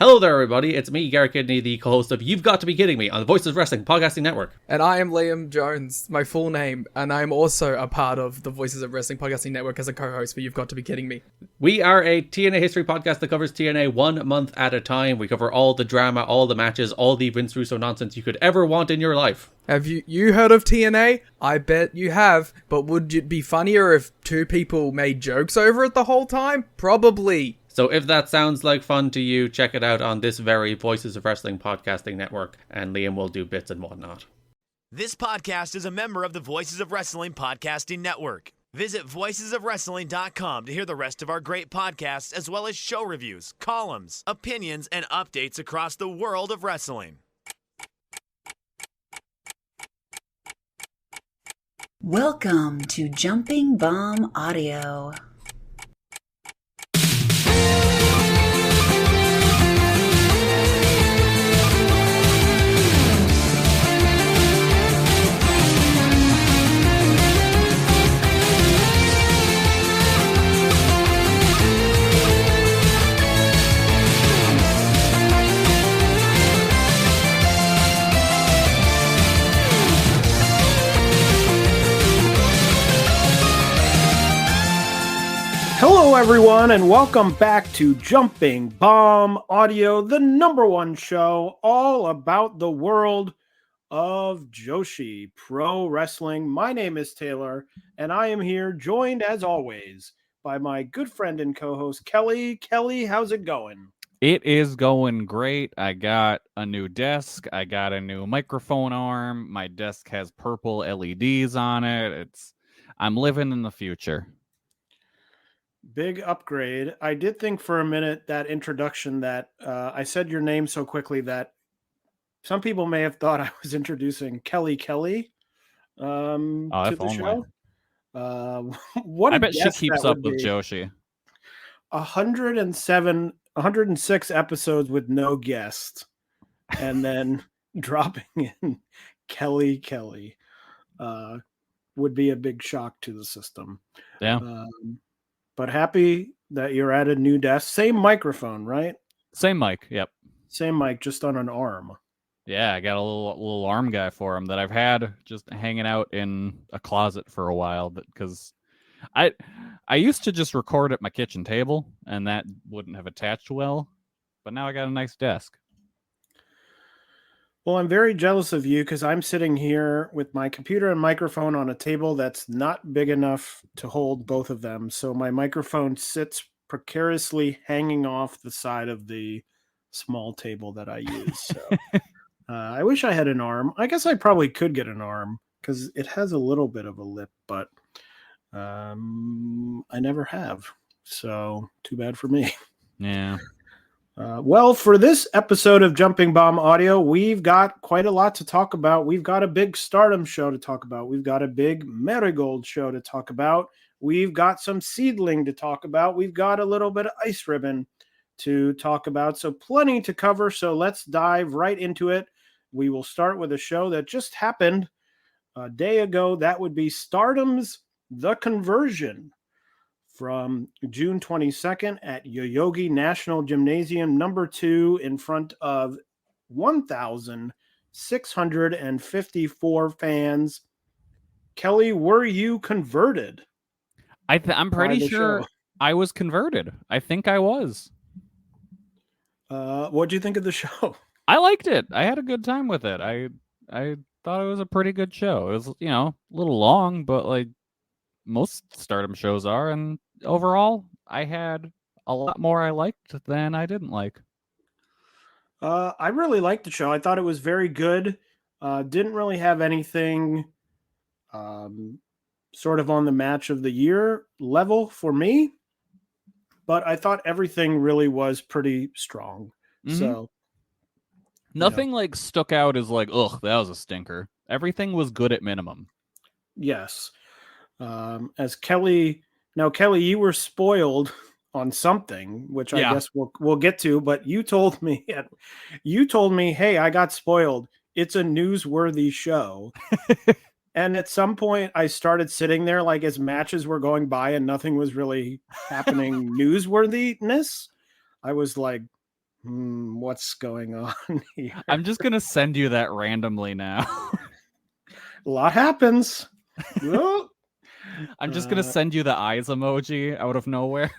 Hello there, everybody. It's me, Garrett Kidney, the co-host of You've Got to Be Kidding Me on the Voices of Wrestling Podcasting Network. And I am Liam Jones, my full name, and I'm also a part of the Voices of Wrestling Podcasting Network as a co-host for You've Got to Be Kidding Me. We are a TNA history podcast that covers TNA 1 month at a time. We cover all the drama, all the matches, all the Vince Russo nonsense you could ever want in your life. Have you heard of TNA? I bet you have, but would it be funnier if two people made jokes over it the whole time? Probably. So if that sounds like fun to you, check it out on this very Voices of Wrestling Podcasting Network, and Liam will do bits and whatnot. This podcast is a member of the Voices of Wrestling Podcasting Network. Visit voicesofwrestling.com to hear the rest of our great podcasts, as well as show reviews, columns, opinions, and updates across the world of wrestling. Welcome to Jumping Bomb Audio. Hello, everyone, and welcome back to Jumping Bomb Audio, the #1 show all about the world of Joshi Pro Wrestling. My name is Taylor, and I am here joined, as always, by my good friend and co-host, Kelly. Kelly, how's it going? It is going great. I got a new desk. I got a new microphone arm. My desk has purple LEDs on it. I'm living in the future. Big upgrade. I did think for a minute that introduction that I said your name so quickly that some people may have thought I was introducing Kelly to the show. What I bet she keeps up with Joshi. 106 episodes with no guest, and then dropping in Kelly would be a big shock to the system. Yeah. But happy that you're at a new desk. Same microphone, right? Same mic. Yep. Same mic, just on an arm. Yeah, I got a little arm guy for him that I've had just hanging out in a closet for a while, because I used to just record at my kitchen table, and that wouldn't have attached well. But now I got a nice desk. Well, I'm very jealous of you because I'm sitting here with my computer and microphone on a table that's not big enough to hold both of them. So my microphone sits precariously hanging off the side of the small table that I use. So I wish I had an arm. I guess I probably could get an arm because it has a little bit of a lip, but I never have. So too bad for me. Yeah. Well, for this episode of Jumping Bomb Audio, we've got quite a lot to talk about. We've got a big Stardom show to talk about. We've got a big Marigold show to talk about. We've got some SEAdLINNG to talk about. We've got a little bit of Ice Ribbon to talk about. So plenty to cover. So let's dive right into it. We will start with a show that just happened a day ago. That would be Stardom's The Conversion, from June 22nd at Yoyogi National Gymnasium, #2, in front of 1,654 fans. Kelly, were you converted? I'm pretty sure I was converted. I think I was. What do you think of the show? I liked it. I had a good time with it. I thought it was a pretty good show. It was, a little long, but like most Stardom shows are, and overall I had a lot more I liked than I didn't like. I really liked the show. I thought it was very good. Didn't really have anything sort of on the match of the year level for me, but I thought everything really was pretty strong. Mm-hmm. So nothing like stuck out as like, ugh, that was a stinker. Everything was good at minimum. Yes. As Kelly, you were spoiled on something, which I guess we'll get to. But you told me, hey, I got spoiled. It's a newsworthy show. And at some point, I started sitting there like as matches were going by and nothing was really happening newsworthiness. I was like, What's going on here? I'm just gonna send you that randomly now. A lot happens. Whoa. I'm just gonna send you the eyes emoji out of nowhere.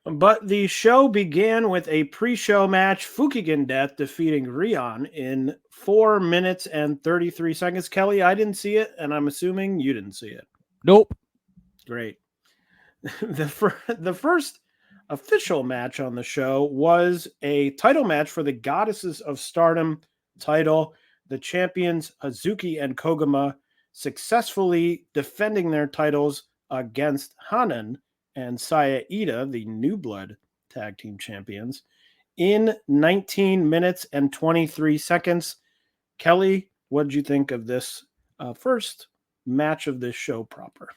But the show began with a pre-show match, Fukigen Death defeating Rion in 4 minutes and 33 seconds. Kelly, I didn't see it, and I'm assuming you didn't see it. Nope. Great. The first official match on the show was a title match for the Goddesses of Stardom title. The champions Hazuki and Koguma successfully defending their titles against Hanan and Saya Ida, the New Blood Tag Team Champions, in 19 minutes and 23 seconds. Kelly, what did you think of this first match of this show proper?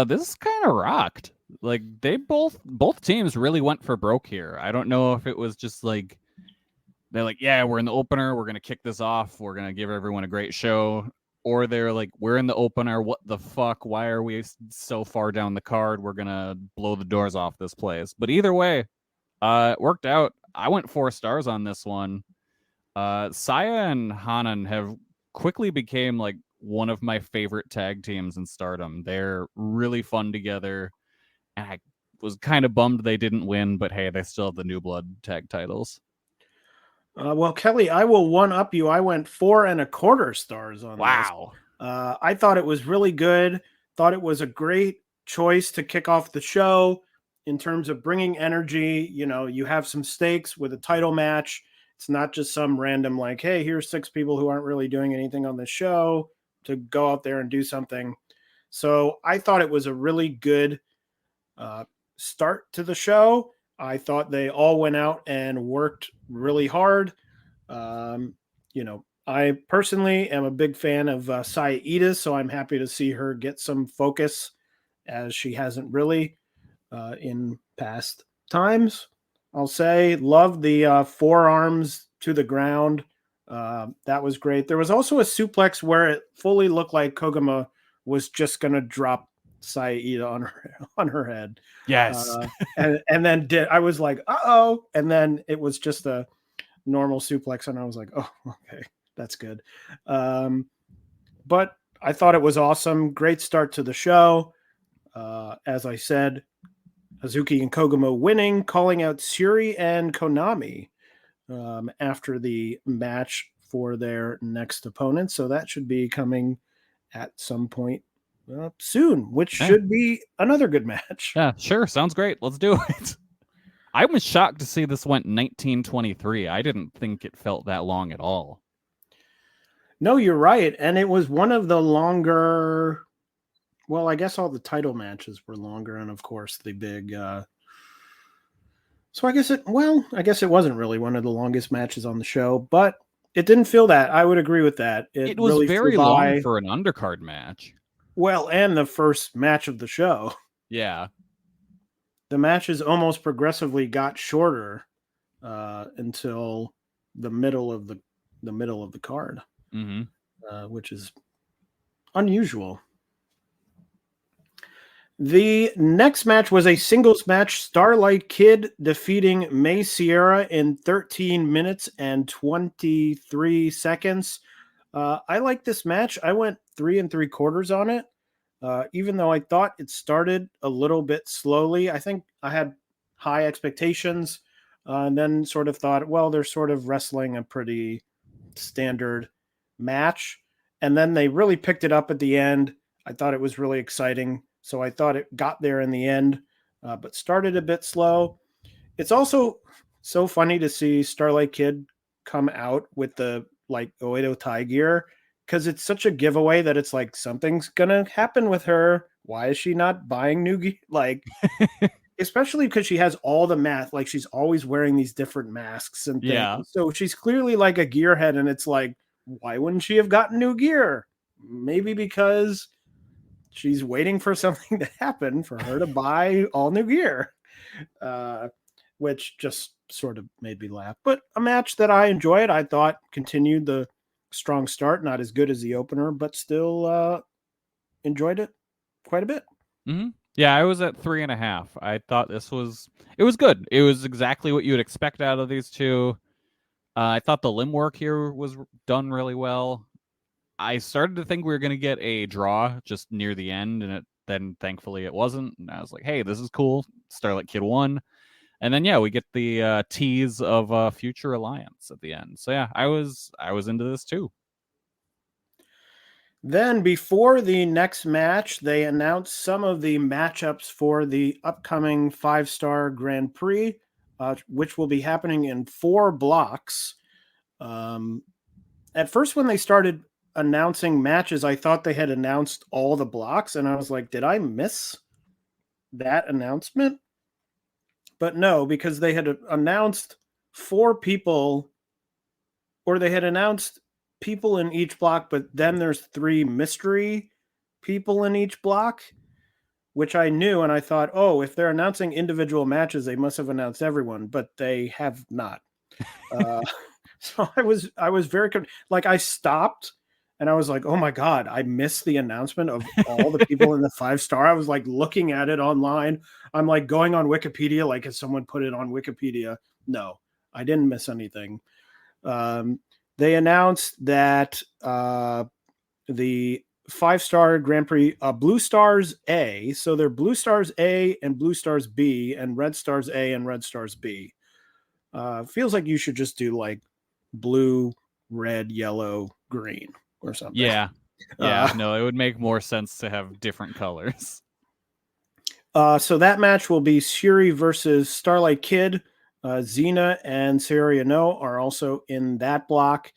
This kind of rocked. Like, they both teams really went for broke here. I don't know if it was just like they're like, yeah, we're in the opener, we're gonna kick this off, we're gonna give everyone a great show, or they're like, we're in the opener, what the fuck? Why are we so far down the card? We're gonna blow the doors off this place. But either way, it worked out. I went 4 stars on this one. Saya and Hanan have quickly became like one of my favorite tag teams in Stardom. They're really fun together, and I was kind of bummed they didn't win, but hey, they still have the New Blood tag titles. Well, Kelly, I will one up you. I went 4.25 stars on this. Wow. I thought it was really good. Thought it was a great choice to kick off the show in terms of bringing energy. You know, you have some stakes with a title match. It's not just some random like, hey, here's 6 people who aren't really doing anything on the show to go out there and do something. So I thought it was a really good start to the show. I thought they all went out and worked really hard. You know, I personally am a big fan of Saya Ida, so I'm happy to see her get some focus as she hasn't really in past times. I'll say, love the forearms to the ground. That was great. There was also a suplex where it fully looked like Koguma was just going to drop Saya Ida on her head. Yes. And then I was like, uh-oh. And then it was just a normal suplex. And I was like, oh, okay, that's good. But I thought it was awesome. Great start to the show. As I said, Hazuki and Koguma winning, calling out Suri and Konami after the match for their next opponent. So that should be coming at some point soon, which should be another good match. Yeah, sure. Sounds great. Let's do it. I was shocked to see this went 19:23. I didn't think it felt that long at all. No, you're right. And it was one of the longer, well, I guess all the title matches were longer. And of course the big, so I guess it wasn't really one of the longest matches on the show, but it didn't feel that. I would agree with that. It was really very long for an undercard match. Well, and the first match of the show. Yeah. The matches almost progressively got shorter until the middle of the card, which is unusual. The next match was a singles match. Starlight Kid defeating May Sierra in 13 minutes and 23 seconds. I like this match. I went 3 3/4 on it. Even though I thought it started a little bit slowly. I think I had high expectations and then sort of thought, well, they're sort of wrestling a pretty standard match. And then they really picked it up at the end. I thought it was really exciting. So I thought it got there in the end, but started a bit slow. It's also so funny to see Starlight Kid come out with the like Oedo Tai gear, because it's such a giveaway that it's like something's gonna happen with her. Why is she not buying new gear? Like, especially because she has all the math. Like, she's always wearing these different masks and things. Yeah. So she's clearly like a gearhead, and it's like, why wouldn't she have gotten new gear? Maybe because she's waiting for something to happen for her to buy all new gear, which just sort of made me laugh. But a match that I enjoyed. I thought continued the strong start, not as good as the opener, but still enjoyed it quite a bit. Yeah, I was at 3.5. I thought it was good. It was exactly what you would expect out of these two. I thought the limb work here was done really well. I started to think we were going to get a draw just near the end, and then thankfully it wasn't. And I was like, hey, this is cool. Starlight Kid won. And then yeah, we get the tease of a future alliance at the end. So yeah, I was into this too. Then, before the next match, they announced some of the matchups for the upcoming 5-star Grand Prix, which will be happening in 4 blocks. At first, when they started announcing matches, I thought they had announced all the blocks, and I was like, did I miss that announcement? But no, because they had announced 4 people, or they had announced people in each block, but then there's 3 mystery people in each block, which I knew, and I thought, oh, if they're announcing individual matches, they must have announced everyone, but they have not. So I was very like, I stopped and I was like, oh my God, I missed the announcement of all the people in the 5-star. I was like looking at it online. I'm like going on Wikipedia, like if someone put it on Wikipedia. No, I didn't miss anything. They announced that the 5-star Grand Prix, Blue Stars A, so they're Blue Stars A and Blue Stars B, and Red Stars A and Red Stars B. Feels like you should just do like blue, red, yellow, green or something. Yeah. No, it would make more sense to have different colors. So that match will be Shuri versus Starlight Kid. Xena and Saori Anou are also in that block.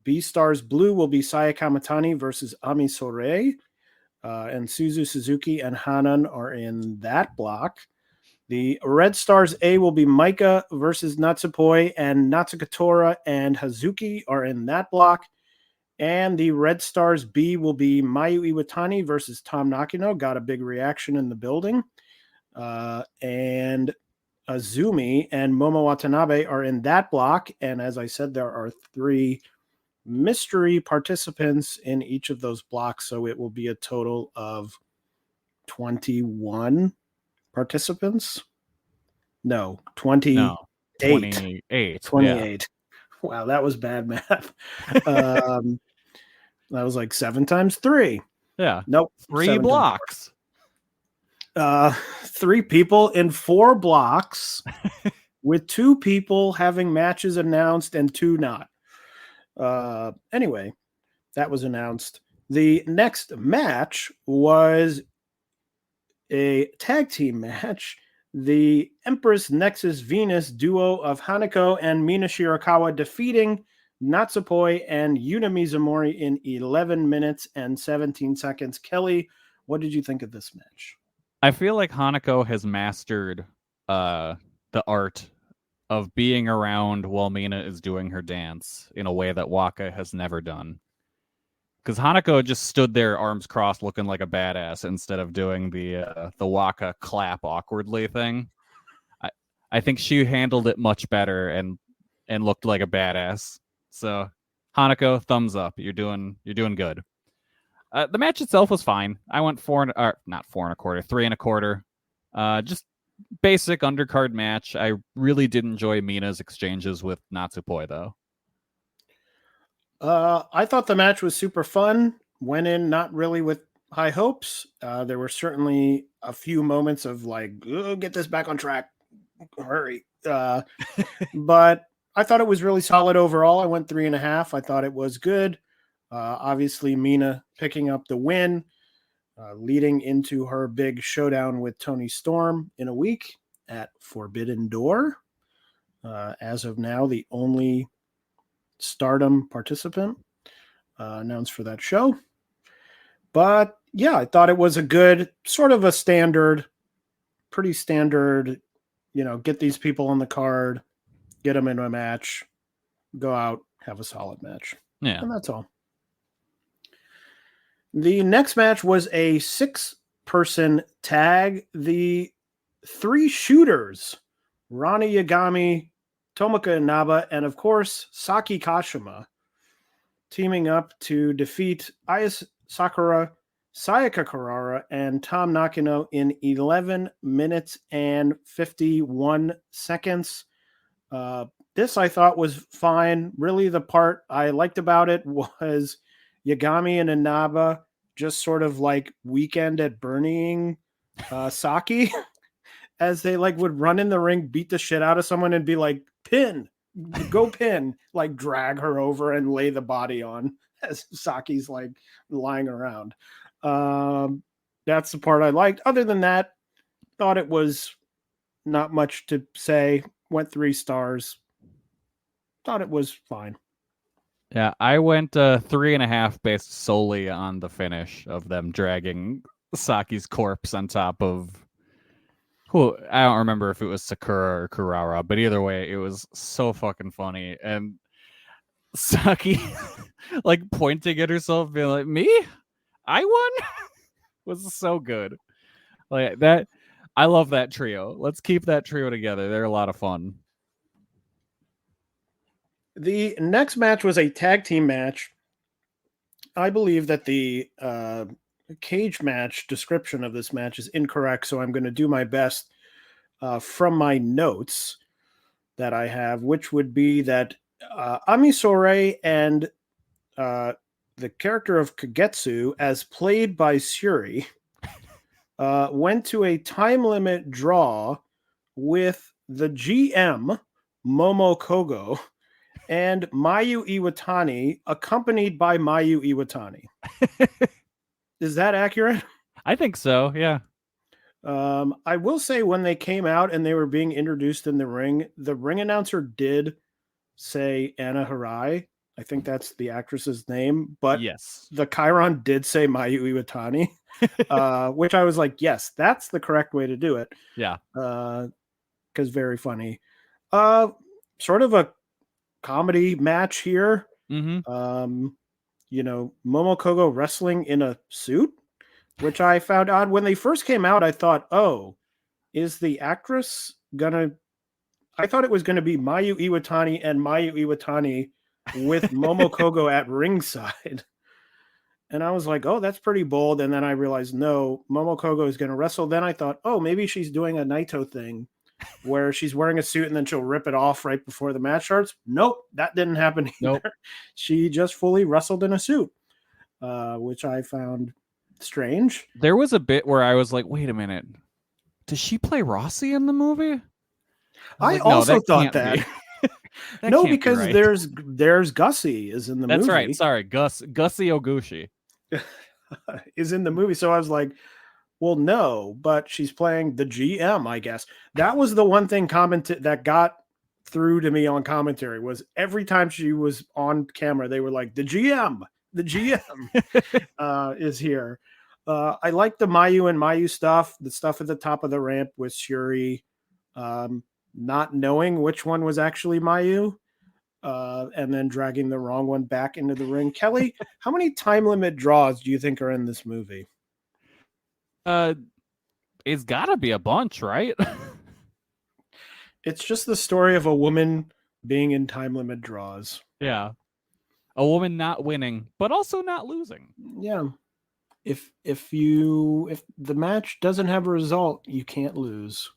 B Stars Blue will be Saya Kamatani versus Ami Sourei. And Suzu Suzuki and Hanan are in that block. The Red Stars A will be Maika versus Natsupoi, and Natsukatora and Hazuki are in that block. And the Red Stars B will be Mayu Iwatani versus Tom Nakano. Got a big reaction in the building. And Azumi and Momo Watanabe are in that block. And as I said, there are 3 mystery participants in each of those blocks. So it will be a total of 21 participants. No, 28. No, 28. 28. Yeah. Wow, that was bad math. That was like 7 times 3. Yeah. Nope. 3 blocks. 3 people in 4 blocks with 2 people having matches announced and 2 not. Anyway, that was announced. The next match was a tag team match. The Empress Nexus Venus duo of Hanako and Mina Shirakawa defeating Natsupoi and Yuna Mizumori in 11 minutes and 17 seconds. Kelly, what did you think of this match? I feel like Hanako has mastered the art of being around while Mina is doing her dance in a way that Waka has never done. Because Hanako just stood there, arms crossed, looking like a badass instead of doing the Waka clap awkwardly thing. I think she handled it much better and looked like a badass. So Hanako, thumbs up. You're doing good. The match itself was fine. I went 3 1/4. Just basic undercard match. I really did enjoy Mina's exchanges with Natsupoi though. I thought the match was super fun. Went in not really with high hopes. There were certainly a few moments of like, get this back on track. Hurry. But I thought it was really solid overall. I went 3.5. I thought it was good. Obviously, Mina picking up the win, leading into her big showdown with Toni Storm in a week at Forbidden Door. As of now, the only Stardom participant announced for that show. But yeah, I thought it was a good, sort of a standard, pretty standard, get these people on the card, get them in a match, go out, have a solid match. Yeah. And that's all. The next match was a 6-person tag. The 3 shooters, Rani Yagami, Tomoka Inaba, and of course, Saki Kashima, teaming up to defeat Aya Sakura, Sayaka Kurara and Tom Nakano in 11 minutes and 51 seconds. This I thought was fine. Really, the part I liked about it was Yagami and Inaba just sort of like weekend at Bernieing Saki as they like would run in the ring, beat the shit out of someone and be like, pin, go pin, like drag her over and lay the body on as Saki's like lying around. That's the part I liked. Other than that, thought it was not much to say. Went 3 stars. Thought it was fine. Yeah, I went 3.5 based solely on the finish of them dragging Saki's corpse on top of who I don't remember if it was Sakura or Kurara, but either way, it was so fucking funny. And Saki like pointing at herself, being like, "Me? I won?" was so good. Like that. I love that trio. Let's keep that trio together. They're a lot of fun. The next match was a tag team match. I believe that the cage match description of this match is incorrect, so I'm going to do my best from my notes that I have, which would be that Amisore and the character of Kagetsu, as played by Suri, went to a time limit draw with the GM, Momo Kogo, and Mayu Iwatani, accompanied by Mayu Iwatani. Is that accurate? I think so, yeah. I will say when they came out and they were being introduced in the ring announcer did say Anna Harai. I think that's the actress's name, but yes, the Chiron did say Mayu Iwatani, which I was like, yes, that's the correct way to do it. Yeah. Because very funny. Sort of a comedy match here. Mm-hmm. Momo Kogo wrestling in a suit, which I found odd. When they first came out, I thought, oh, is the actress gonna... I thought it was going to be Mayu Iwatani and Mayu Iwatani with Momo Kogo at ringside. And I was like, oh, that's pretty bold. And then I realized, no, Momo Kogo is going to wrestle. Then I thought, oh, maybe she's doing a Naito thing where she's wearing a suit and then she'll rip it off right before the match starts. Nope, that didn't happen either. Nope. She just fully wrestled in a suit, which I found strange. There was a bit where I was like, wait a minute. Does she play Rossi in the movie? I like, also no, thought that. No, because right. there's Gussie is in the movie. That's right. Sorry, Gussie Oguchi is in the movie. So I was like, well, no, but she's playing the GM, I guess. That was the one thing that got through to me on commentary was every time she was on camera, they were like, the GM is here. I like the Mayu and Mayu stuff, the stuff at the top of the ramp with Shuri, not knowing which one was actually Mayu, and then dragging the wrong one back into the ring. Kelly, how many time limit draws do you think are in this movie? It's gotta be a bunch, right? It's just the story of a woman being in time limit draws. Yeah. A woman not winning, but also not losing. Yeah. If the match doesn't have a result, you can't lose.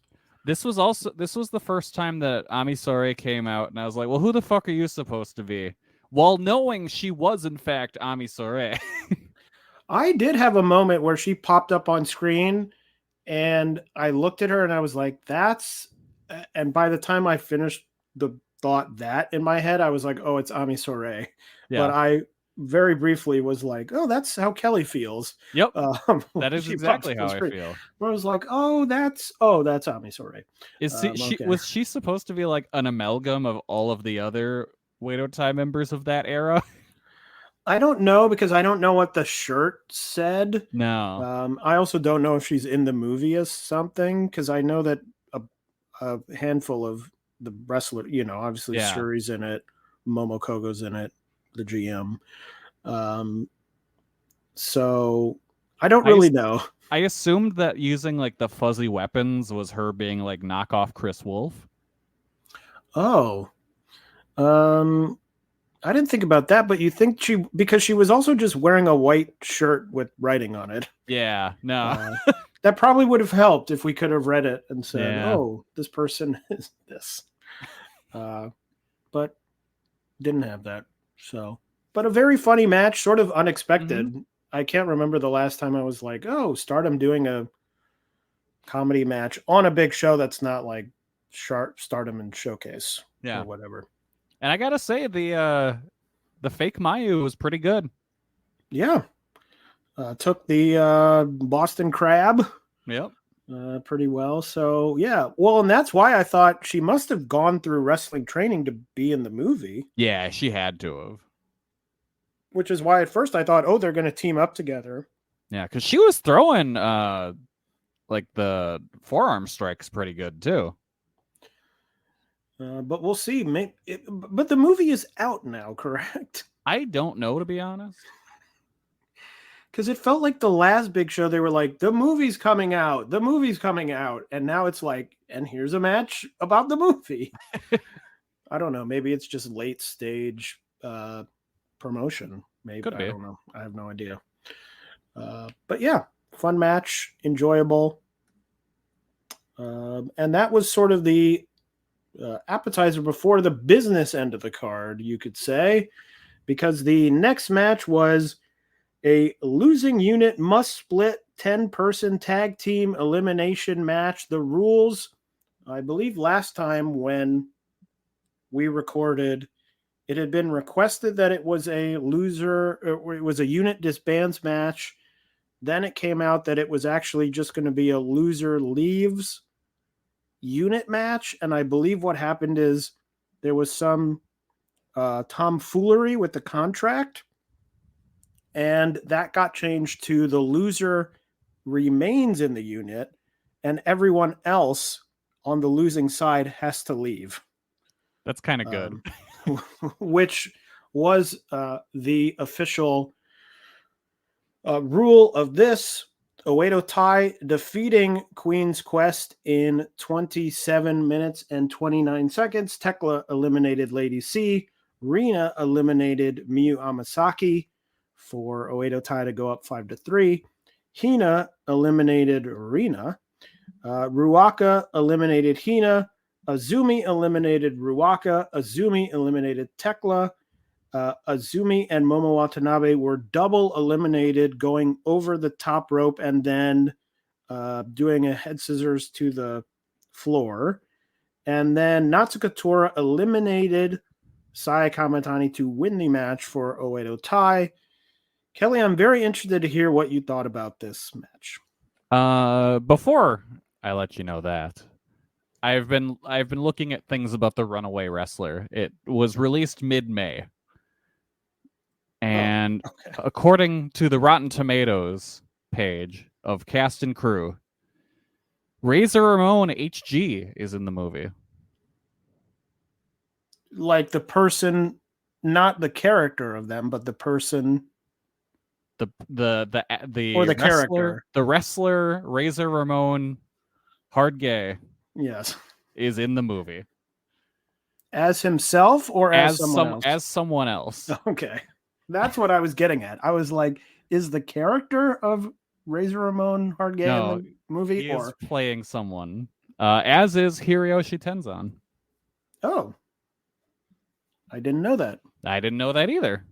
This was the first time that Amisore came out, and I was like, well, who the fuck are you supposed to be? While knowing she was, in fact, Amisore. I did have a moment where she popped up on screen, and I looked at her, and I was like, that's... And by the time I finished the thought that in my head, I was like, oh, it's Amisore. Yeah. But I very briefly was like, oh, that's how Kelly feels. Yep. That is exactly how I feel. I was like, oh, that's Amisore. Was she supposed to be like an amalgam of all of the other Wait Tai members of that era? I don't know, because I don't know what the shirt said. No. I also don't know if she's in the movie as something, because I know that a handful of the wrestler, obviously Shuri's in it, Momo Kogo's in it, the GM. So I don't really know. I assumed that using like the fuzzy weapons was her being like knockoff Chris Wolf. Oh, I didn't think about that, but you think because she was also just wearing a white shirt with writing on it. Yeah, no. That probably would have helped if we could have read it and said, Yeah. "Oh, this person is this," but didn't have that. So, but a very funny match, sort of unexpected. Mm-hmm. I can't remember the last time I was like, "Oh, Stardom doing a comedy match on a big show that's not like Stardom and Showcase or whatever." And I gotta say, the fake Mayu was pretty good. Yeah. Took the Boston Crab Yep. pretty well. So, yeah. Well, and that's why I thought she must have gone through wrestling training to be in the movie. Yeah, she had to have. Which is why at first I thought, oh, they're going to team up together. Yeah, because she was throwing like the forearm strikes pretty good too. But we'll see. But the movie is out now, correct? I don't know, to be honest. Because it felt like the last big show, they were like, the movie's coming out. The movie's coming out. And now it's like, and here's a match about the movie. I don't know. Maybe it's just late stage promotion. Maybe. Could be. I don't know. I have no idea. But yeah, fun match. Enjoyable. And that was sort of the appetizer before the business end of the card, you could say. Because the next match was a losing unit must split 10-person tag team elimination match. The rules, I believe last time when we recorded, it had been requested that it was a loser, or it was a unit disbands match. Then it came out that it was actually just going to be a loser leaves unit match. And I believe what happened is there was some tomfoolery with the contract. And that got changed to the loser remains in the unit and everyone else on the losing side has to leave. That's kind of good. Which was the official rule of this. Oedo Tai defeating Queen's Quest in 27 minutes and 29 seconds. Tekla eliminated Lady C. Rina eliminated Miyu Amasaki for Oedo Tai to go up 5-3. Hina eliminated Rina. Ruaka eliminated Hina. Azumi eliminated Ruaka. Azumi eliminated Tekla. Azumi and Momo Watanabe were double eliminated, going over the top rope and then doing a head scissors to the floor. And then Natsuka Tora eliminated Saya Kamatani to win the match for Oedo Tai. Kelly, I'm very interested to hear what you thought about this match. Before I let you know that, I've been looking at things about the Runaway Wrestler. It was released mid-May. And according to the Rotten Tomatoes page of cast and crew, Razor Ramon HG is in the movie. Like the person, not the character of them, but the person, the or the wrestler, character, the wrestler Razor Ramon Hard Gay, yes, is in the movie as himself or as someone else? As someone else. Okay. That's what I was getting at. I was like, is the character of Razor Ramon Hard Gay in the movie? He is playing someone. As is Hiroshi Tenzan. Oh. I didn't know that. I didn't know that either.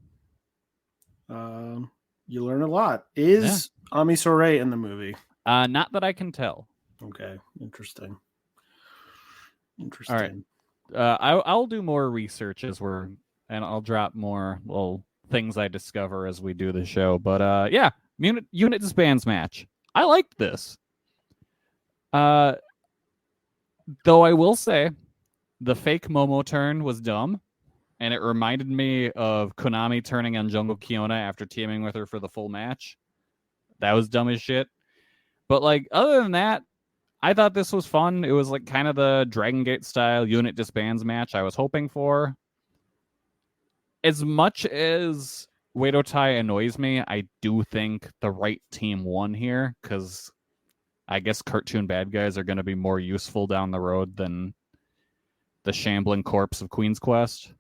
You learn a lot. Is Ami Sourei in the movie? Not that I can tell. Okay. Interesting. All right. I'll do more research and I'll drop more little things I discover as we do the show. But yeah, unit disbands match. I liked this. Though I will say the fake Momo turn was dumb, and it reminded me of Konami turning on Jungle Kiona after teaming with her for the full match. That was dumb as shit. But like other than that, I thought this was fun. It was like kind of the Dragon Gate style unit disbands match I was hoping for. As much as Oedo Tai annoys me, I do think the right team won here, because I guess cartoon bad guys are going to be more useful down the road than the shambling corpse of Queen's Quest.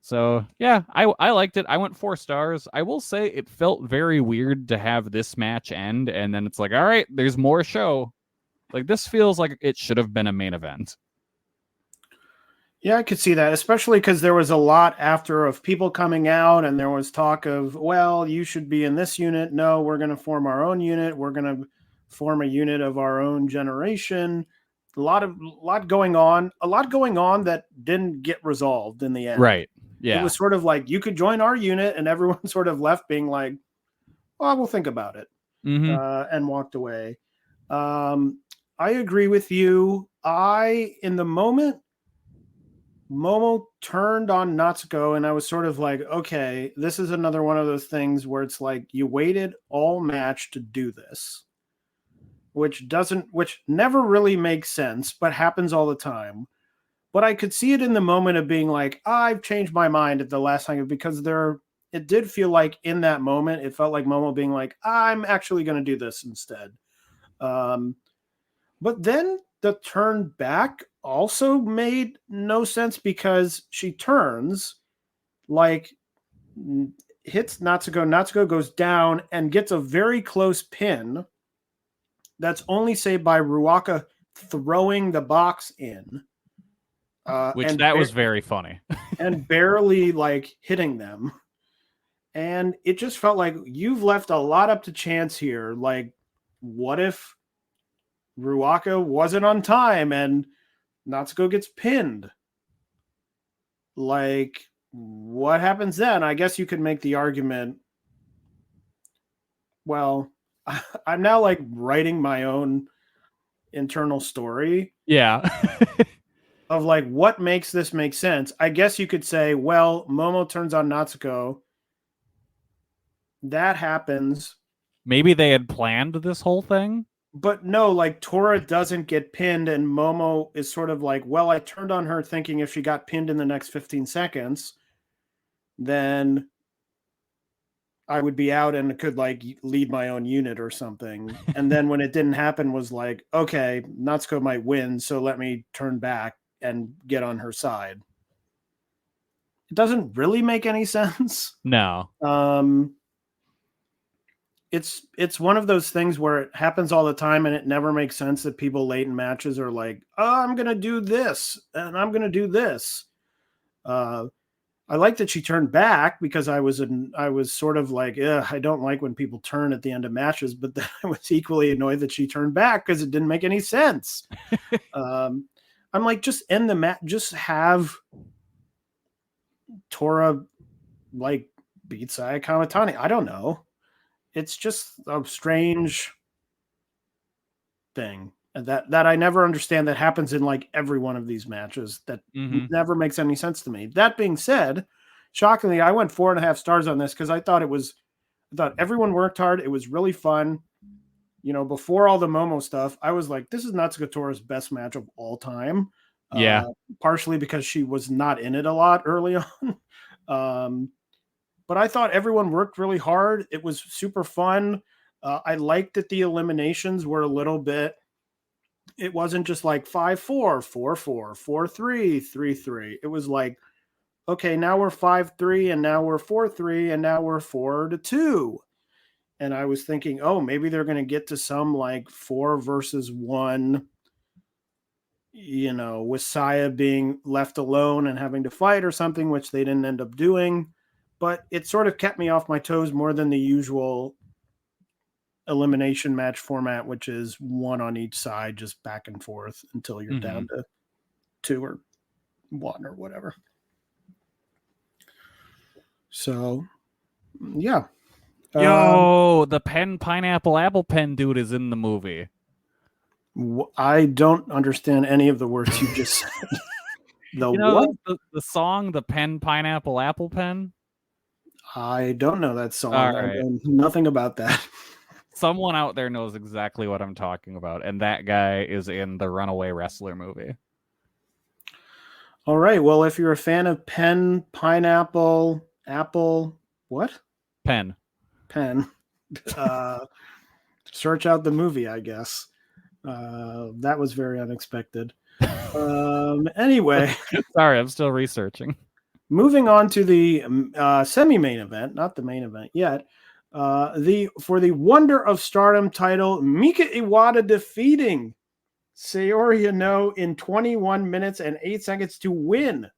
So yeah, I liked it. I went 4 stars. I will say it felt very weird to have this match end, and then it's like, all right, there's more show. Like, this feels like it should have been a main event. Yeah, I could see that, especially because there was a lot after of people coming out, and there was talk of, well, you should be in this unit. No, we're going to form our own unit. We're going to form a unit of our own generation. A lot going on that didn't get resolved in the end. Right. Yeah. It was sort of like you could join our unit, and everyone sort of left being like, well, we'll think about it, and walked away. I agree with you. In the moment, Momo turned on Natsuko, and I was sort of like, okay, this is another one of those things where it's like you waited all match to do this, which never really makes sense, but happens all the time. But I could see it in the moment of being like, I've changed my mind at the last time, because it did feel like in that moment, it felt like Momo being like, I'm actually going to do this instead. But then the turn back also made no sense, because she turns, like, hits Natsuko. Natsuko goes down and gets a very close pin that's only saved by Ruaka throwing the box in. Was very funny. And barely, like, hitting them. And it just felt like you've left a lot up to chance here. Like, what if Ruaka wasn't on time and Natsuko gets pinned? Like, what happens then? I guess you could make the argument, well, I'm now, like, writing my own internal story. Yeah. Of, like, what makes this make sense? I guess you could say, well, Momo turns on Natsuko. That happens. Maybe they had planned this whole thing. But no, like, Tora doesn't get pinned, and Momo is sort of like, well, I turned on her thinking if she got pinned in the next 15 seconds, then I would be out and could, like, lead my own unit or something. And then when it didn't happen, was like, okay, Natsuko might win, so let me turn back and get on her side. It doesn't really make any sense. No. It's one of those things where it happens all the time, and it never makes sense that people late in matches are like, oh, I'm going to do this and I'm going to do this. I like that she turned back, because I was sort of like, I don't like when people turn at the end of matches, but then I was equally annoyed that she turned back because it didn't make any sense. I'm like, just end the match. Just have Tora, like, beat Saya Kamatani. I don't know. It's just a strange thing that I never understand, that happens in, like, every one of these matches that never makes any sense to me. That being said, shockingly, I went 4.5 stars on this, because I thought everyone worked hard. It was really fun. You know, before all the Momo stuff, I was like, this is Natsuko Tora's best match of all time. Yeah. Partially because she was not in it a lot early on. But I thought everyone worked really hard. It was super fun. I liked that the eliminations were a little bit, it wasn't just like 5-4, 4-4, 4-3, 3-3. It was like, okay, now we're 5-3, and now we're 4-3, and now we're 4-2. And I was thinking, oh, maybe they're going to get to some, like, 4 versus 1, you know, with Saya being left alone and having to fight or something, which they didn't end up doing. But it sort of kept me off my toes more than the usual elimination match format, which is 1 on each side, just back and forth until you're down to 2 or 1 or whatever. So, yeah. Yo, the pineapple apple pen dude is in the movie. I don't understand any of the words you just said. What? The song, the pineapple apple pen? I don't know that song. All right. I know nothing about that. Someone out there knows exactly what I'm talking about, and that guy is in the Runaway Wrestler movie. All right. Well, if you're a fan of pineapple, apple, what? Pen. Search out the movie, I guess. That was very unexpected. Anyway. Sorry, I'm still researching. Moving on to the semi-main event, not the main event yet. For the Wonder of Stardom title, Mika Iwata defeating Saori Anou in 21 minutes and 8 seconds to win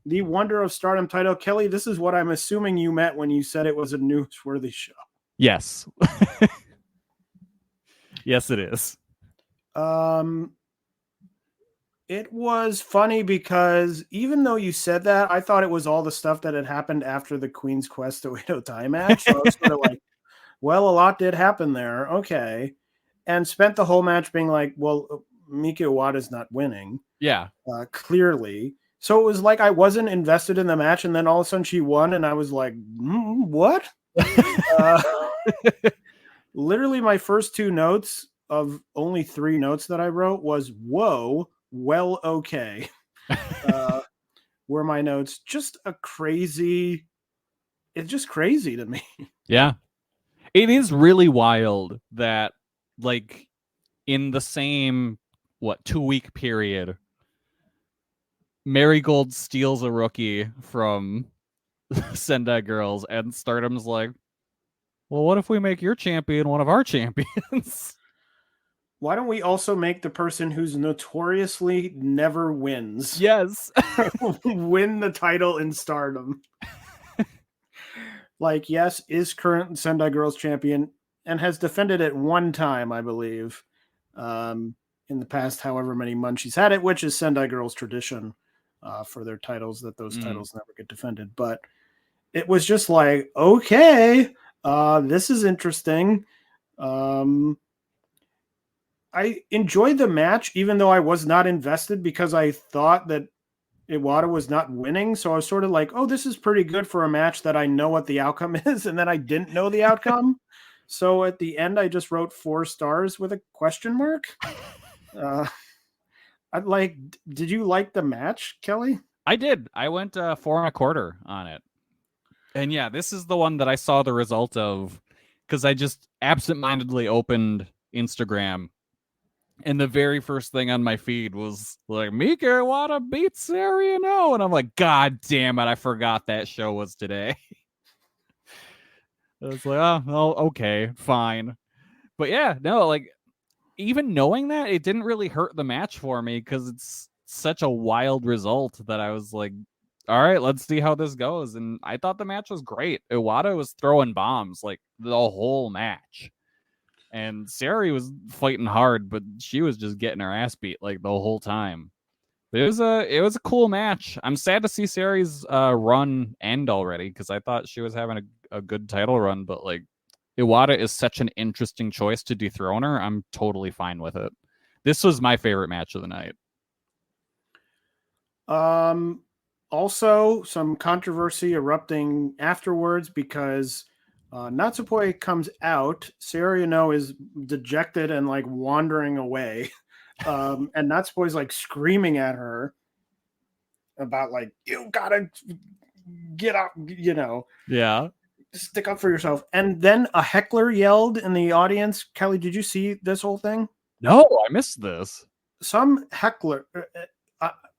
the Wonder of Stardom title. Kelly, this is what I'm assuming you meant when you said it was a newsworthy show. Yes. Yes, it is. It was funny because even though you said that, I thought it was all the stuff that had happened after the Queen's Quest to Oedo Tai match. So I was sort of like, well, a lot did happen there. Okay. And spent the whole match being like, well, Mika Iwata's not winning. Yeah. Clearly. So it was like I wasn't invested in the match, and then all of a sudden she won, and I was like, what? Literally my first two notes of only 3 notes that I wrote was, whoa, well, okay. Were my notes. Just it's just crazy to me. Yeah. It is really wild that, like, in the same, 2-week period, Marigold steals a rookie from Sendai Girls, and Stardom's like, well, what if we make your champion one of our champions? Why don't we also make the person who's notoriously never wins Yes. win the title in Stardom? Like, yes, is current Sendai Girls champion and has defended it one time, I believe, in the past however many months she's had it, which is Sendai Girls tradition for their titles, that those titles never get defended. But it was just like, okay, this is interesting. I enjoyed the match, even though I was not invested because I thought that Iwata was not winning. So I was sort of like, oh, this is pretty good for a match that I know what the outcome is. And then I didn't know the outcome. So at the end, I just wrote 4 stars with a question mark. Did you like the match, Kelly? I did. I went 4 1/4 on it. And yeah, this is the one that I saw the result of because I just absentmindedly opened Instagram. And the very first thing on my feed was like, Mika Iwata beats Saori Anou. And I'm like, God damn it, I forgot that show was today. I was like, oh, okay, fine. But yeah, no, like, even knowing that, it didn't really hurt the match for me because it's such a wild result that I was like, all right, let's see how this goes. And I thought the match was great. Iwata was throwing bombs like the whole match. And Saori was fighting hard, but she was just getting her ass beat like the whole time. But it was a cool match. I'm sad to see Saori's run end already because I thought she was having a good title run, but like Iwata is such an interesting choice to dethrone her. I'm totally fine with it. This was my favorite match of the night. Also, some controversy erupting afterwards because Natsupoi comes out. Saori Anou is dejected and like wandering away. And Natsupoi's like screaming at her about like, you gotta get up, Yeah. stick up for yourself. And then a heckler yelled in the audience. Kelly, did you see this whole thing? No, I missed this. Some heckler,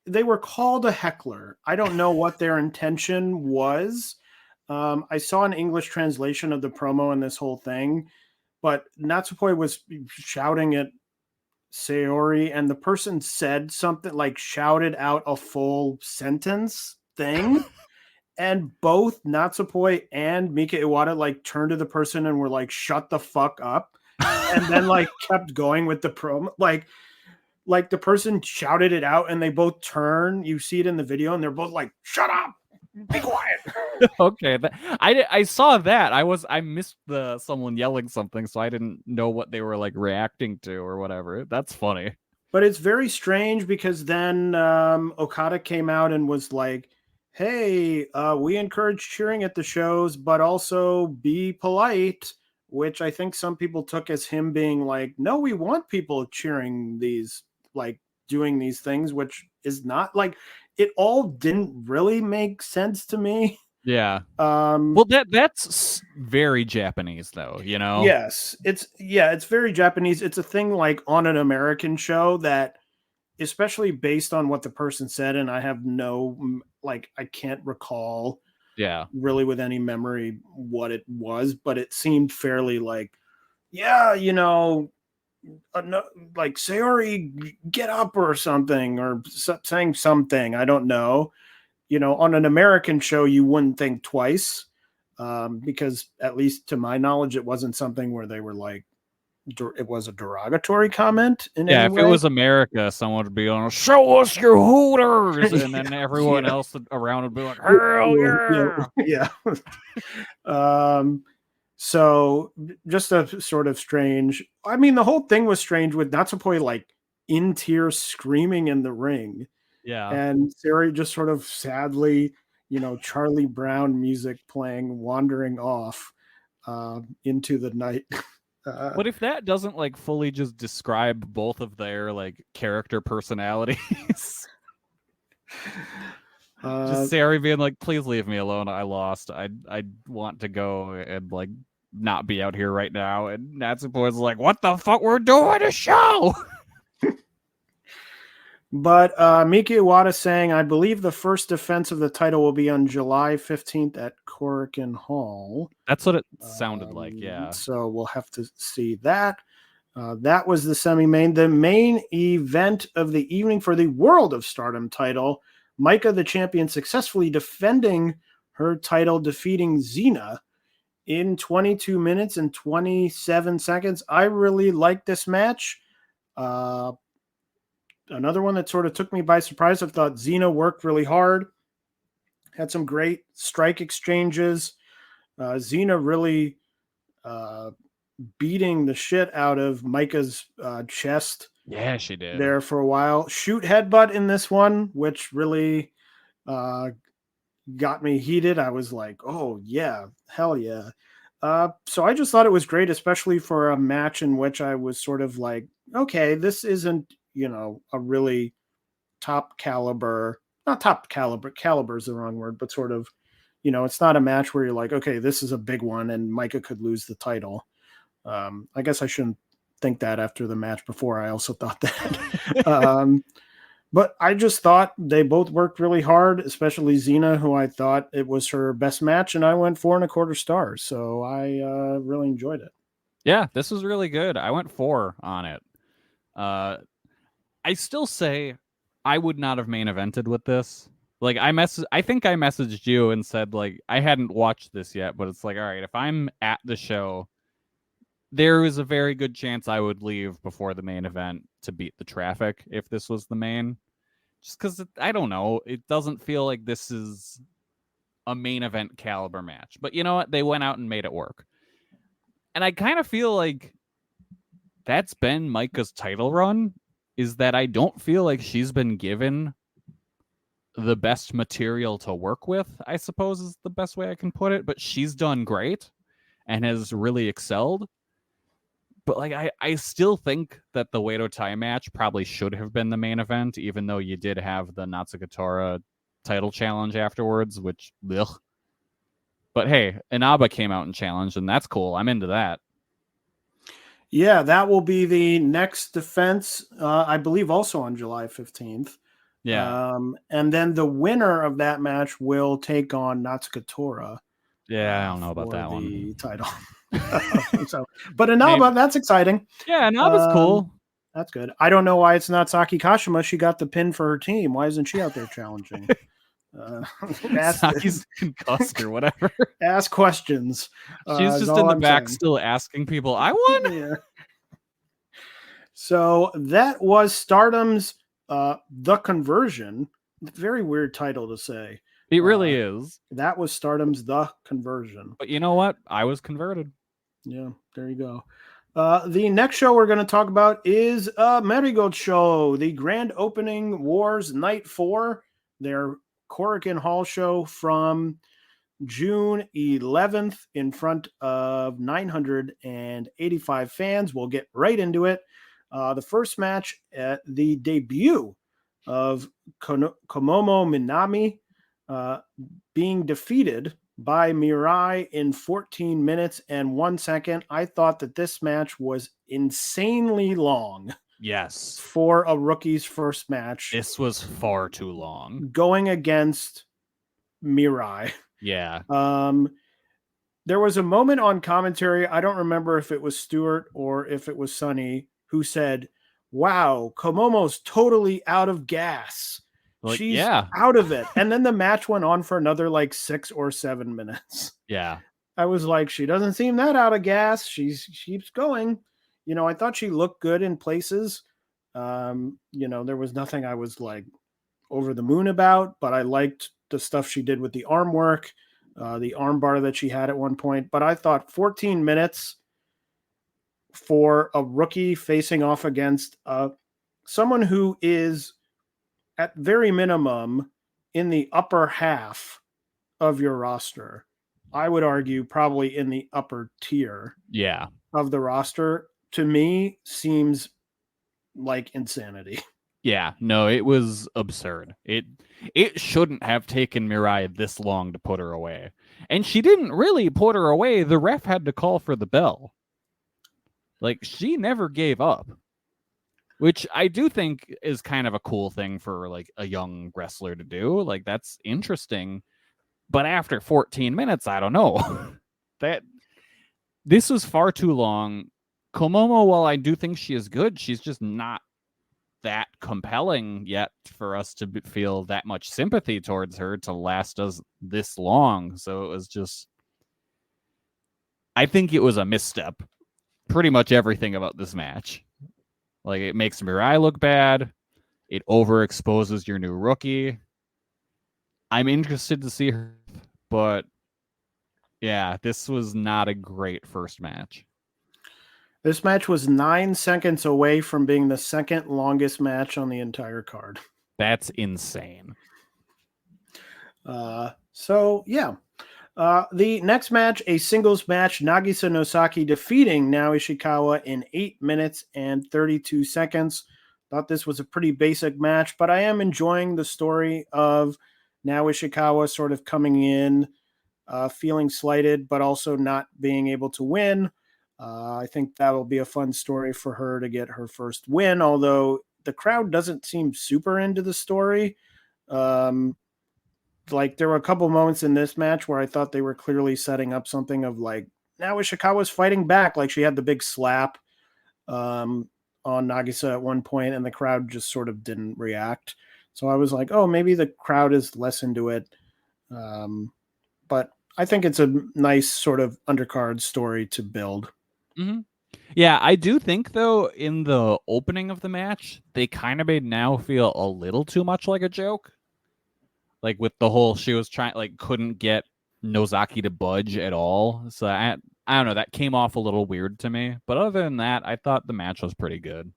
they were called a heckler. I don't know what their intention was. I saw an English translation of the promo in this whole thing, but Natsupoi was shouting at Saori, and the person said something like shouted out a full sentence thing. And both Natsupoi and Mika Iwata like turned to the person and were like, shut the fuck up. And then like kept going with the promo. Like the person shouted it out and they both turn. You see it in the video and they're both like, shut up. Be quiet. Okay, I saw that. I missed someone yelling something, so I didn't know what they were like reacting to or whatever. That's funny. But it's very strange because then Okada came out and was like, hey, we encourage cheering at the shows, but also be polite, which I think some people took as him being like, no, we want people cheering these, like doing these things, which is not like, it all didn't really make sense to me. Yeah. Well, that's very Japanese though, Yes. It's very Japanese. It's a thing like on an American show that especially based on what the person said, and I have I can't recall really with any memory what it was, but it seemed fairly like, yeah, like Sayori, get up or something, or saying something. I don't know. On an American show, you wouldn't think twice, because at least to my knowledge, it wasn't something where they were like, it was a derogatory comment in any if way. it was America, someone would be on, show us your Hooters, and then everyone else around would be like, hell yeah. So just a sort of strange. I mean, the whole thing was strange with Natsupoi like in tears screaming in the ring. Yeah. And Sayori just sort of sadly, Charlie Brown music playing, wandering off into the night. What if that doesn't like fully just describe both of their like character personalities? Just Sayori being like, please leave me alone. I lost. I want to go and like not be out here right now. And Natsupoi's like, what the fuck? We're doing a show. But Miki Iwata saying, I believe the first defense of the title will be on July 15th at Korakuen Hall. That's what it sounded like, yeah. So we'll have to see that. That was the semi-main. The main event of the evening for the World of Stardom title, Maika, the champion, successfully defending her title, defeating Xena in 22 minutes and 27 seconds. I really liked this match. Another one that sort of took me by surprise. I thought Xena worked really hard, had some great strike exchanges. Xena really beating the shit out of Maika's chest. Yeah, she did. There for a while. Shoot headbutt in this one, which really got me heated. I was like, oh, yeah, hell yeah. So I just thought it was great, especially for a match in which I was sort of like, okay, this isn't, a really top caliber, not top caliber is the wrong word, but sort of, it's not a match where you're like, okay, this is a big one and Maika could lose the title. I guess I shouldn't think that after the match before. I also thought that. But I just thought they both worked really hard, especially Xena, who I thought it was her best match, and I went 4.25 stars. So I really enjoyed it. Yeah, this was really good. I went 4 on it. I still say I would not have main evented with this. Like I think I messaged you and said like I hadn't watched this yet, but it's like, all right, if I'm at the show, there is a very good chance I would leave before the main event to beat the traffic if this was the main. Just because, I don't know, it doesn't feel like this is a main event caliber match. But you know what? They went out and made it work. And I kind of feel like that's been Maika's title run, is that I don't feel like she's been given the best material to work with, I suppose is the best way I can put it. But she's done great and has really excelled. But like I still think that the Wado Tai match probably should have been the main event, even though you did have the Natsukatora title challenge afterwards, which ugh. But hey, Inaba came out and challenged, and that's cool. I'm into that. Yeah, that will be the next defense, I believe also on July 15th. Yeah. And then the winner of that match will take on Natsukatora. Yeah, I don't know about that the one. Title. But Inaba, that's exciting. Yeah, Inaba's cool. That's good. I don't know why it's not Saki Kashima. She got the pin for her team. Why isn't she out there challenging? Saki's concussed or whatever. Ask questions. She's just in the back still asking people, I won? Yeah. So that was Stardom's The Conversion. Very weird title to say. It really is. That was Stardom's The Conversion. But you know what? I was converted. Yeah, there you go. The next show we're going to talk about is Marigold show, the Grand Opening Wars Night 4, their Korakuen Hall show from June 11th in front of 985 fans. We'll get right into it. The first match at the debut of Komomo Minami being defeated by Mirai in 14 minutes and 1 second. I thought that this match was insanely long. Yes. for a rookie's first match. This was far too long. Going against Mirai. Yeah. There was a moment on commentary, I don't remember if it was Stuart or if it was Sonny, who said, wow, Komomo's totally out of gas. Like, She's yeah. out of it. And then the match went on for another like 6 or 7 minutes. Yeah. I was like, she doesn't seem that out of gas. She keeps going. You know, I thought she looked good in places. You know, there was nothing I was like over the moon about, but I liked the stuff she did with the arm work, the arm bar that she had at one point. But I thought 14 minutes for a rookie facing off against someone who is at very minimum in the upper half of your roster. I would argue probably in the upper tier of the roster, to me seems like insanity. Yeah, no, it was absurd. It shouldn't have taken Mirai this long to put her away. And she didn't really put her away. The ref had to call for the bell. Like, she never gave up. Which I do think is kind of a cool thing for like a young wrestler to do. Like, that's interesting. But after 14 minutes, I don't know. This was far too long. Komomo, while I do think she is good, she's just not that compelling yet for us to feel that much sympathy towards her to last us this long. So it was just, I think it was a misstep. Pretty much everything about this match. Like, it makes Mirai look bad. It overexposes your new rookie. I'm interested to see her, but yeah, this was not a great first match. This match was 9 seconds away from being the second longest match on the entire card. That's insane. So, yeah. The next match, a singles match, Nagisa Nosaki defeating Nao Ishikawa in 8 minutes and 32 seconds. Thought this was a pretty basic match, but I am enjoying the story of Nao Ishikawa sort of coming in, feeling slighted, but also not being able to win. I think that'll be a fun story for her to get her first win, although the crowd doesn't seem super into the story. Like, there were a couple moments in this match where I thought they were clearly setting up something of like, now Ishikawa's fighting back. Like, she had the big slap on Nagisa at one point, and the crowd just sort of didn't react. So I was like, oh, maybe the crowd is less into it. But I think it's a nice sort of undercard story to build. Mm-hmm. Yeah, I do think, though, in the opening of the match, they kind of made Nao feel a little too much like a joke. Like, with the whole, she was trying, like, couldn't get Nozaki to budge at all. So I don't know, that came off a little weird to me. But other than that, I thought the match was pretty good.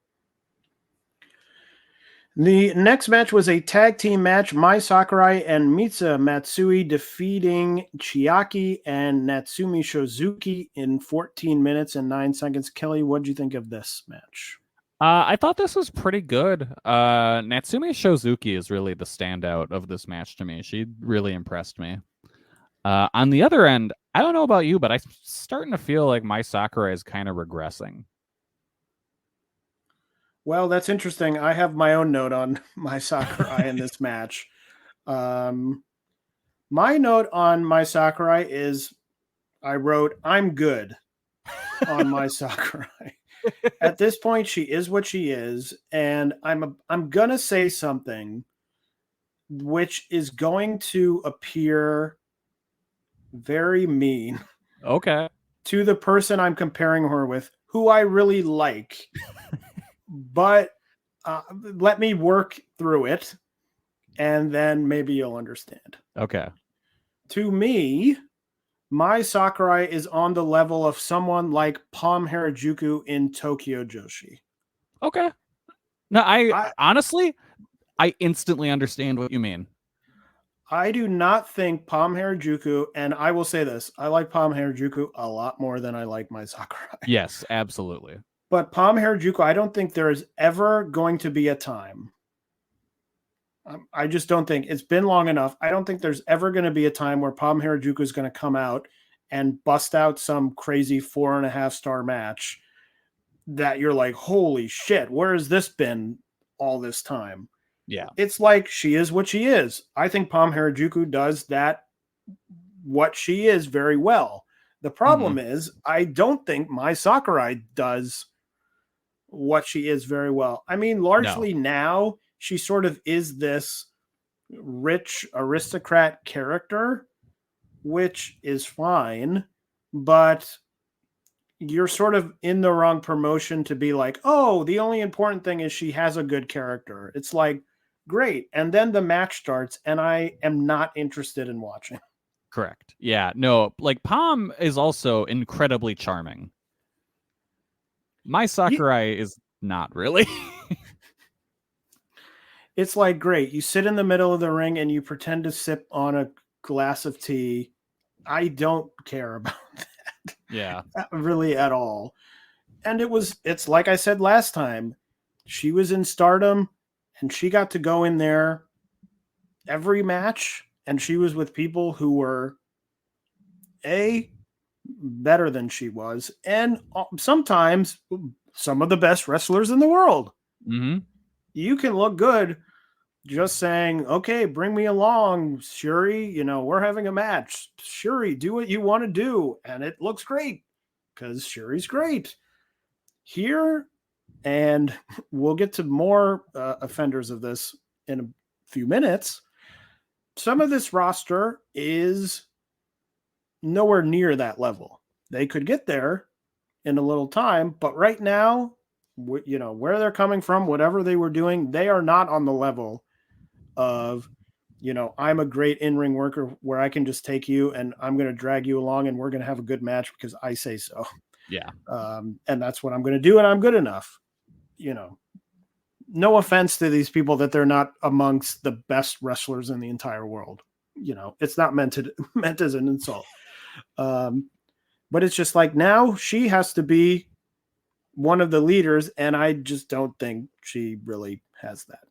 The next match was a tag team match. Mai Sakurai and Mitsuha Matsui defeating Chiaki and Natsumi Shozuki in 14 minutes and 9 seconds. Kelly, what did you think of this match? I thought this was pretty good. Natsumi Shozuki is really the standout of this match to me. She really impressed me. On the other end, I don't know about you, but I'm starting to feel like Mai Sakurai is kind of regressing. Well, that's interesting. I have my own note on Mai Sakurai in this match. My note on Mai Sakurai is I wrote, I'm good on Mai Sakurai. At this point, she is what she is, and I'm gonna say something which is going to appear very mean. Okay. To the person I'm comparing her with, who I really like. But let me work through it, and then maybe you'll understand. Okay. To me, Mai Sakurai is on the level of someone like Palm Harajuku in Tokyo Joshi. Okay. No, I honestly, I instantly understand what you mean. I do not think Palm Harajuku, and I will say this, I like Palm Harajuku a lot more than I like Mai Sakurai. Yes, absolutely. But Palm Harajuku, I don't think there is ever going to be a time. I just don't think it's been long enough. I don't think there's ever going to be a time where Palm Harajuku is going to come out and bust out some crazy 4.5-star match that you're like, holy shit, where has this been all this time? Yeah. It's like she is what she is. I think Pom Harajuku does that, what she is, very well. The problem is, I don't think Mai Sakurai does what she is very well. I mean, largely now, she sort of is this rich aristocrat character, which is fine, but you're sort of in the wrong promotion to be like, oh, the only important thing is she has a good character. It's like, great. And then the match starts, and I am not interested in watching. Correct. Yeah. No, like Pom is also incredibly charming. Mai Sakurai is not really. It's like, great. You sit in the middle of the ring and you pretend to sip on a glass of tea. I don't care about that. Yeah. Really at all. And it's like I said last time, she was in Stardom and she got to go in there every match, and she was with people who were better than she was, and sometimes some of the best wrestlers in the world. Mm-hmm. You can look good just saying, okay, bring me along, Shuri, we're having a match. Shuri, do what you want to do. And it looks great because Shuri's great. Here, and we'll get to more offenders of this in a few minutes, some of this roster is nowhere near that level. They could get there in a little time, but right now, where they're coming from, whatever they were doing, they are not on the level of, I'm a great in-ring worker where I can just take you and I'm going to drag you along and we're going to have a good match because I say so. Yeah. And that's what I'm going to do, and I'm good enough. No offense to these people that they're not amongst the best wrestlers in the entire world. It's not meant as an insult. But it's just like, now she has to be one of the leaders, and I just don't think she really has that.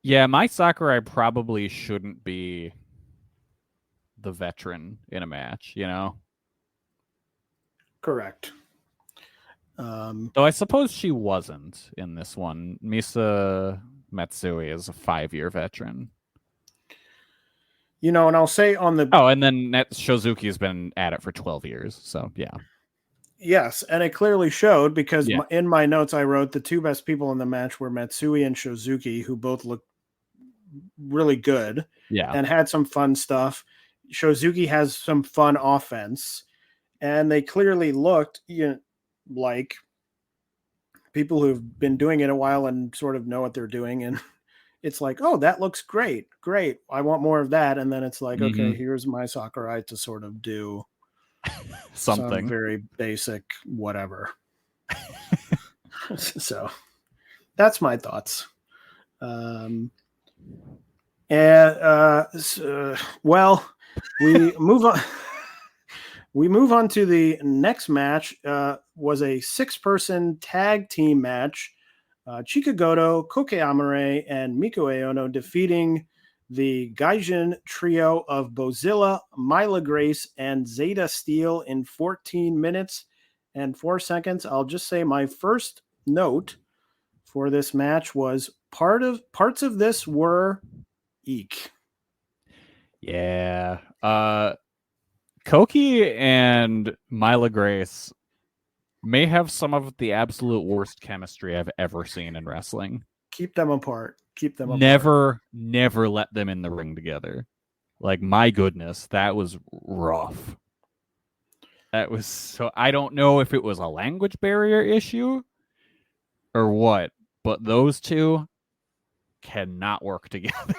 Yeah, Mai Sakurai probably shouldn't be the veteran in a match, Correct. Though I suppose she wasn't in this one. Misa Matsui is a 5-year veteran. And I'll say on the... Oh, and then Shozuki has been at it for 12 years, so yeah. Yes, and it clearly showed because in my notes I wrote the two best people in the match were Matsui and Shozuki, who both looked really good and had some fun stuff. Shozuki has some fun offense, and they clearly looked like people who've been doing it a while and sort of know what they're doing, and it's like, oh, that looks great, I want more of that. And then it's like, okay, here's Mai Sakurai to sort of do something some very basic whatever. So that's my thoughts. Well, we move on. We move on to the next match. Was a 6-person tag team match. Chikagoto, Koke Amare, and Miko Aono defeating the Gaijin trio of Bozilla, Myla Grace, and Zeta Steel in 14 minutes and 4 seconds. I'll just say my first note for this match was parts of this were eek. Yeah. Koki and Myla Grace may have some of the absolute worst chemistry I've ever seen in wrestling. Keep them apart. Never let them in the ring together. Like, my goodness, that was rough. That was so... I don't know if it was a language barrier issue or what, but those two cannot work together.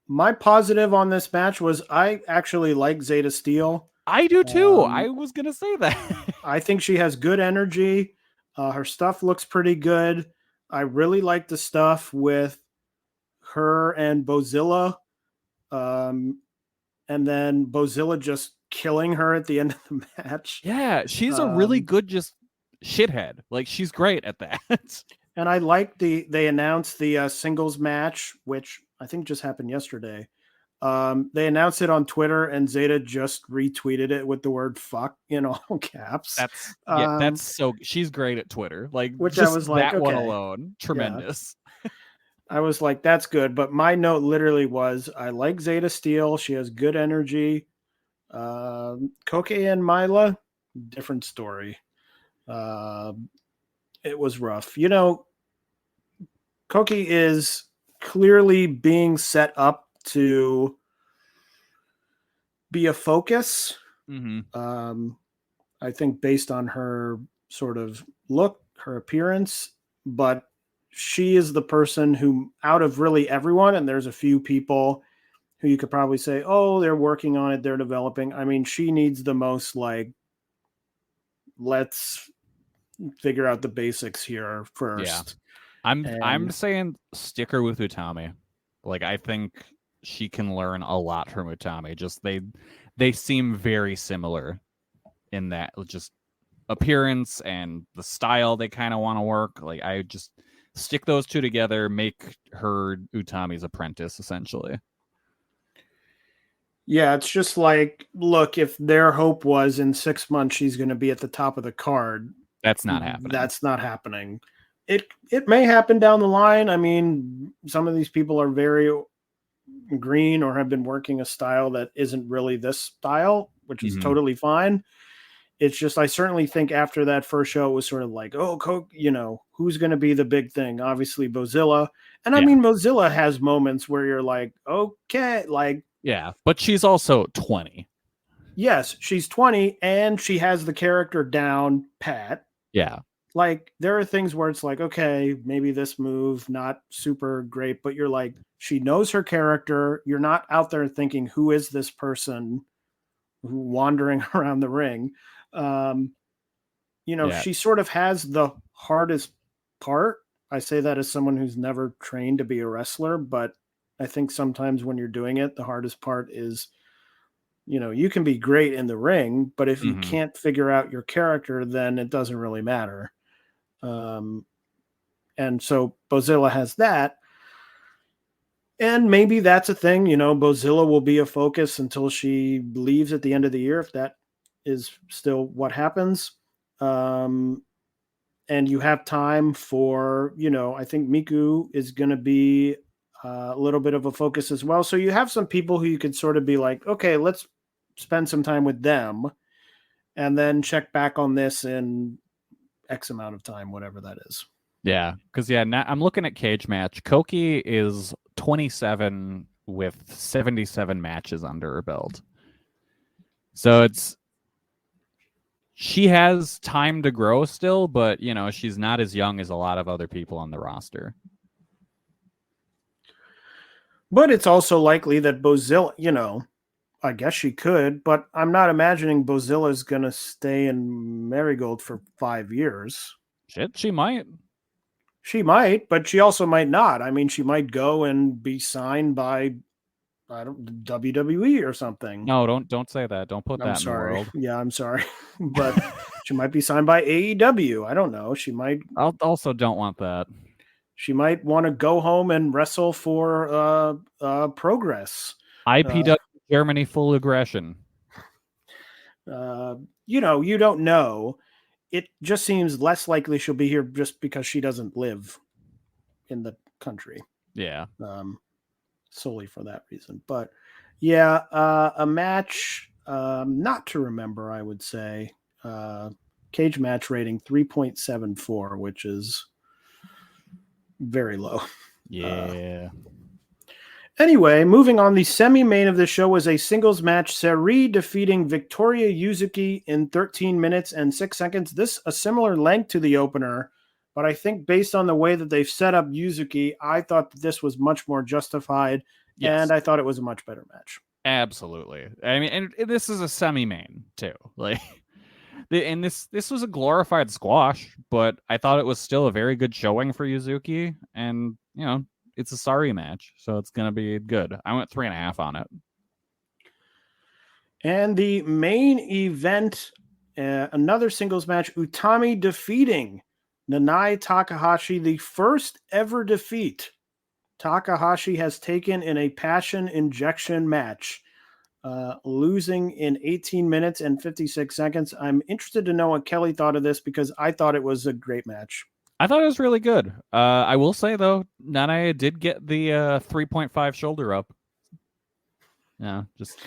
My positive on this match was I actually like Zeta Steel. I do too. I was going to say that. I think she has good energy. Her stuff looks pretty good. I really like the stuff with her and Bozilla. And then Bozilla just killing her at the end of the match. Yeah, she's a really good just shithead. Like, she's great at that. And I like they announced the singles match, which I think just happened yesterday. They announced it on Twitter, and Zeta just retweeted it with the word "fuck" in all caps. That's so. She's great at Twitter. Like, which just I was like, that one okay. alone, tremendous. I was like, that's good. But my note literally was, I like Zeta Steel. She has good energy. Koke and Mila, different story. It was rough. You know, Koki is clearly being set up to be a focus. I think based on her sort of look, her appearance, but she is the person who, out of really everyone, and there's a few people who you could probably say, oh, they're working on it, they're developing. I mean, she needs the most, like, let's figure out the basics here first. Yeah. I'm saying stick her with Utami. Like, I think she can learn a lot from Utami. Just they seem very similar in that just appearance and the style they kind of want to work. Like, I just stick those two together, make her Utami's apprentice, essentially. Yeah, it's just like, look, if their hope was in 6 months she's going to be at the top of the card, that's not happening. That's not happening. It may happen down the line. I mean, some of these people are very green or have been working a style that isn't really this style, which is totally fine. It's just, I certainly think after that first show, it was sort of like, oh, Coke, you know, who's going to be the big thing? Obviously, Bozilla. And I mean, Mozilla has moments where you're like, okay, like. Yeah, but she's also 20. Yes, she's 20 and she has the character down pat. Yeah. Like, there are things where it's like, okay, maybe this move, not super great, but you're like, she knows her character. You're not out there thinking, who is this person who wandering around the ring? She sort of has the hardest part. I say that as someone who's never trained to be a wrestler, but I think sometimes when you're doing it, the hardest part is, you can be great in the ring, but if you can't figure out your character, then it doesn't really matter. And so Bozilla has that. And maybe that's a thing, Bozilla will be a focus until she leaves at the end of the year, if that is still what happens. And you have time for, I think Miku is going to be a little bit of a focus as well. So you have some people who you could sort of be like, okay, let's spend some time with them and then check back on this in X amount of time, whatever that is. Yeah, because now I'm looking at Cage Match. Koki is 27 with 77 matches under her belt. So she has time to grow still, but she's not as young as a lot of other people on the roster. But it's also likely that Bozilla, I guess she could, but I'm not imagining Bozilla's going to stay in Marigold for 5 years. Shit, she might. She might, but she also might not. I mean, she might go and be signed by WWE or something. No, don't say that. Don't put that in the world. Yeah, I'm sorry. But she might be signed by AEW. I don't know. She might. I also don't want that. She might want to go home and wrestle for Progress. IPW Germany full aggression. You don't know. It just seems less likely she'll be here just because she doesn't live in the country. Yeah. Solely for that reason. But yeah, a match not to remember, I would say. Cage match rating 3.74, which is very low. Yeah. Anyway, moving on, the semi-main of the show was a singles match, Seri defeating Victoria Yuzuki in 13 minutes and 6 seconds. This a similar length to the opener, but I think based on the way that they've set up Yuzuki, I thought that this was much more justified, and I thought it was a much better match. Absolutely. I mean, and this is a semi-main too. Like, and this was a glorified squash, but I thought it was still a very good showing for Yuzuki, and it's a Sari match, so it's going to be good. I went 3.5 on it. And the main event, another singles match, Utami defeating Nanae Takahashi, the first ever defeat Takahashi has taken in a passion injection match, losing in 18 minutes and 56 seconds. I'm interested to know what Kelly thought of this because I thought it was a great match. I thought it was really good. I will say though, Nanae did get the 3.5 shoulder up. Yeah, just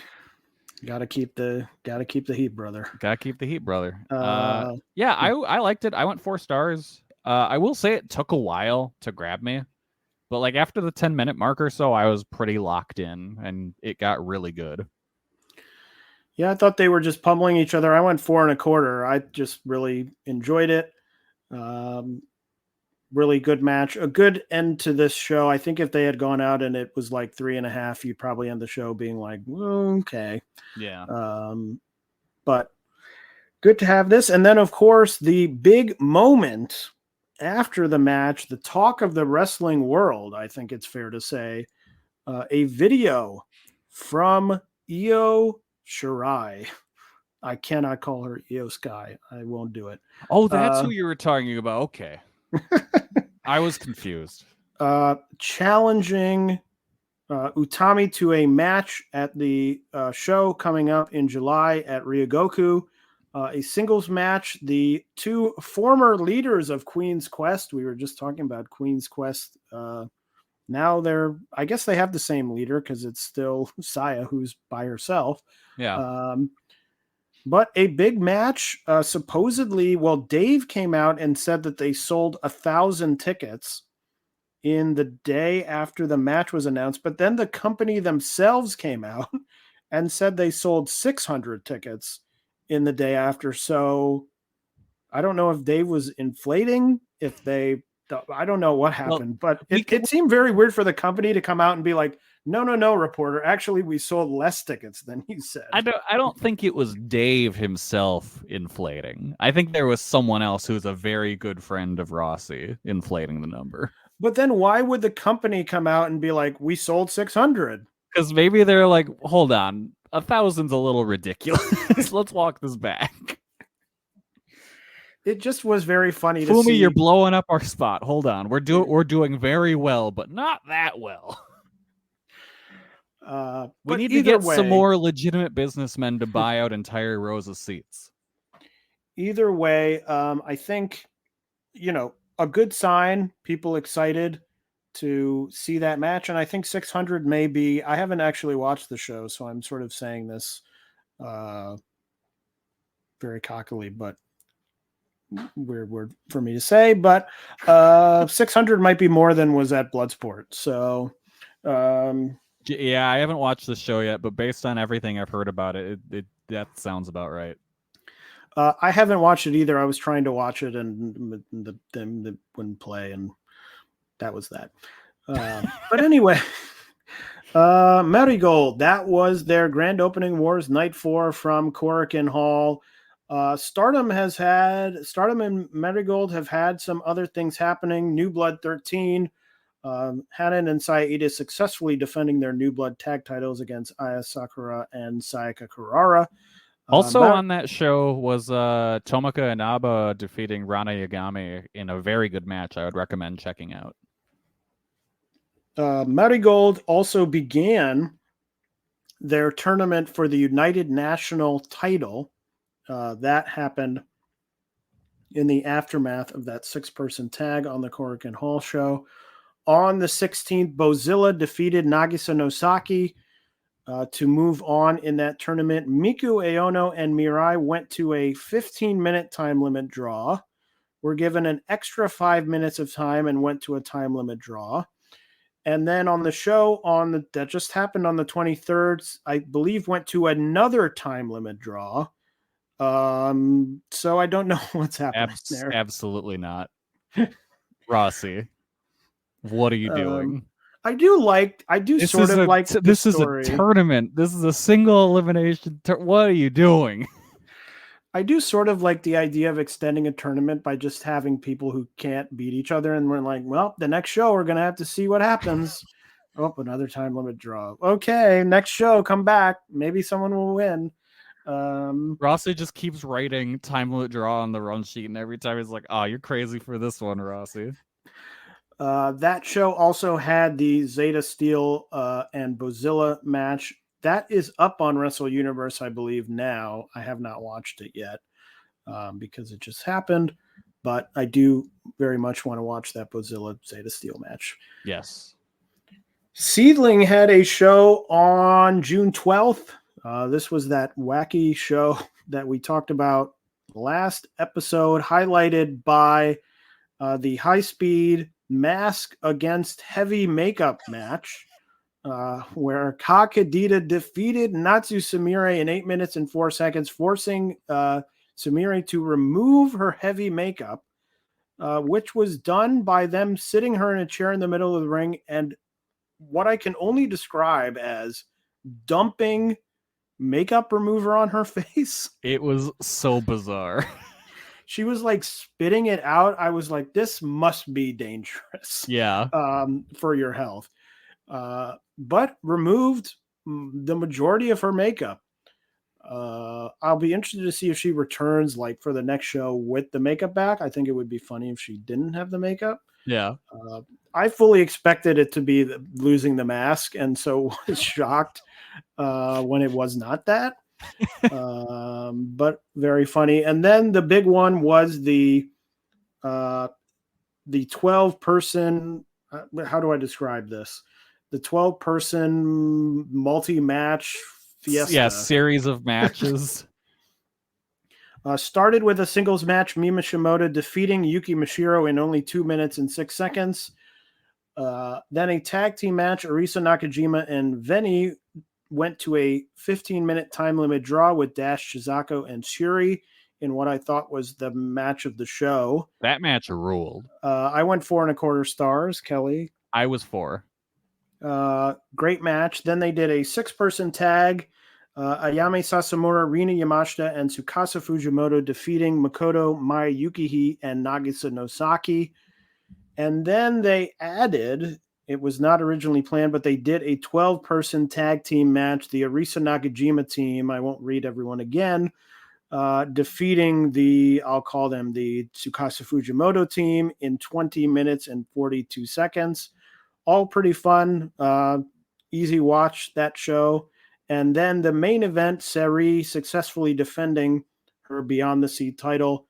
gotta keep the heat, brother. Gotta keep the heat, brother. Yeah, I liked it. I went 4 stars. I will say it took a while to grab me, but like after the 10-minute mark or so, I was pretty locked in, and it got really good. Yeah, I thought they were just pummeling each other. I went 4 1/4. I just really enjoyed it. Really good match. A good end to this show. I think if they had gone out and it was like 3.5, you'd probably end the show being like, okay. Yeah. But good to have this. And then, of course, the big moment after the match, the talk of the wrestling world, I think it's fair to say, a video from Io Shirai. I cannot call her Io Sky. I won't do it. Oh, that's who you were talking about. Okay. I was confused. Challenging Utami to a match at the show coming up in July at Ryogoku. A singles match. The 2 former leaders of Queen's Quest. We were just talking about Queen's Quest. Now I guess they have the same leader because it's still Saya who's by herself. Yeah. But a big match, supposedly, well, Dave came out and said that they sold 1,000 tickets in the day after the match was announced. But then the company themselves came out and said they sold 600 tickets in the day after. So I don't know if Dave was inflating, I don't know what happened, but it seemed very weird for the company to come out and be like, no, reporter. Actually, we sold less tickets than you said. I don't think it was Dave himself inflating. I think there was someone else who's a very good friend of Rossi inflating the number. But then why would the company come out and be like, we sold 600? Because maybe they're like, hold on, 1,000's a little ridiculous. Let's walk this back. It just was very funny to Fumi, see. you're blowing up our spot. Hold on. We're doing very well, but not that well. We need to get some more legitimate businessmen to buy out entire rows of seats. Either way, I think, a good sign, people excited to see that match. And I think 600 may be, I haven't actually watched the show, so I'm sort of saying this very cockily, but weird word for me to say, but 600 might be more than was at Bloodsport. So, yeah, I haven't watched the show yet, but based on everything I've heard about it, that sounds about right. I haven't watched it either. I was trying to watch it and they wouldn't play, and that was that. But anyway, Marigold, that was their grand opening wars, night 4 from Korakuen Hall. Stardom and Marigold have had some other things happening. New Blood 13. Hanan and Saida successfully defending their New Blood tag titles against Aya Sakura and Sayaka Kurara. Also on that show was Tomika Inaba defeating Rana Yagami in a very good match. I would recommend checking out. Marigold also began their tournament for the United National title. That happened in the aftermath of that 6-person tag on the Korakuen Hall show. On the 16th, Bozilla defeated Nagisa Nosaki to move on in that tournament. Miku Aono and Mirai went to a 15-minute time limit draw. Were given an extra 5 minutes of time and went to a time limit draw. And then on the show that just happened on the 23rd, I believe went to another time limit draw. So I don't know what's happening there. Absolutely not. Rossi, what are you doing? This is a tournament. This is a single elimination. What are you doing? I do sort of like the idea of extending a tournament by just having people who can't beat each other. And we're like, well, the next show, we're going to have to see what happens. Oh, another time limit draw. Okay, next show, come back. Maybe someone will win. Rossi just keeps writing time limit draw on the run sheet. And every time he's like, oh, you're crazy for this one, Rossi. That show also had the Zeta Steel and Bozilla match. That is up on Wrestle Universe, I believe, now. I have not watched it yet because it just happened, but I do very much want to watch that Bozilla Zeta Steel match. Yes. SEAdLINNG had a show on June 12th. This was that wacky show that we talked about last episode, highlighted by the high-speed mask against heavy makeup match, where Kakadita defeated Natsu Sumire in 8 minutes and 4 seconds, forcing Sumire to remove her heavy makeup, which was done by them sitting her in a chair in the middle of the ring and what I can only describe as dumping makeup remover on her face. It was so bizarre. She was like spitting it out. I was like, this must be dangerous. Yeah. For your health. But removed the majority of her makeup. I'll be interested to see if she returns like for the next show with the makeup back. I think it would be funny if she didn't have the makeup. Yeah. I fully expected it to be losing the mask, and so was shocked when it was not that. But very funny. And then the big one was the 12-person. How do I describe this? The 12-person multi-match fiesta. Yeah, series of matches. Started with a singles match, Mima Shimoda defeating Yuki Mashiro in only 2 minutes and 6 seconds. Then a tag team match, Arisa Nakajima and Veni went to a 15-minute time limit draw with Dash, Chizako, and Shuri in what I thought was the match of the show. That match ruled. I went 4.25 stars, Kelly. I was 4. Great match. Then they did a 6-person tag. Ayame Sasamura, Rina Yamashita, and Tsukasa Fujimoto defeating Makoto, Maya Yukihi, and Nagisa Nosaki. And then they added, it was not originally planned, but they did a 12-person tag team match, the Arisa Nakajima team, I won't read everyone again, defeating I'll call them the Tsukasa Fujimoto team in 20 minutes and 42 seconds. All pretty fun. Easy watch, that show. And then the main event, Seri successfully defending her Beyond the Sea title,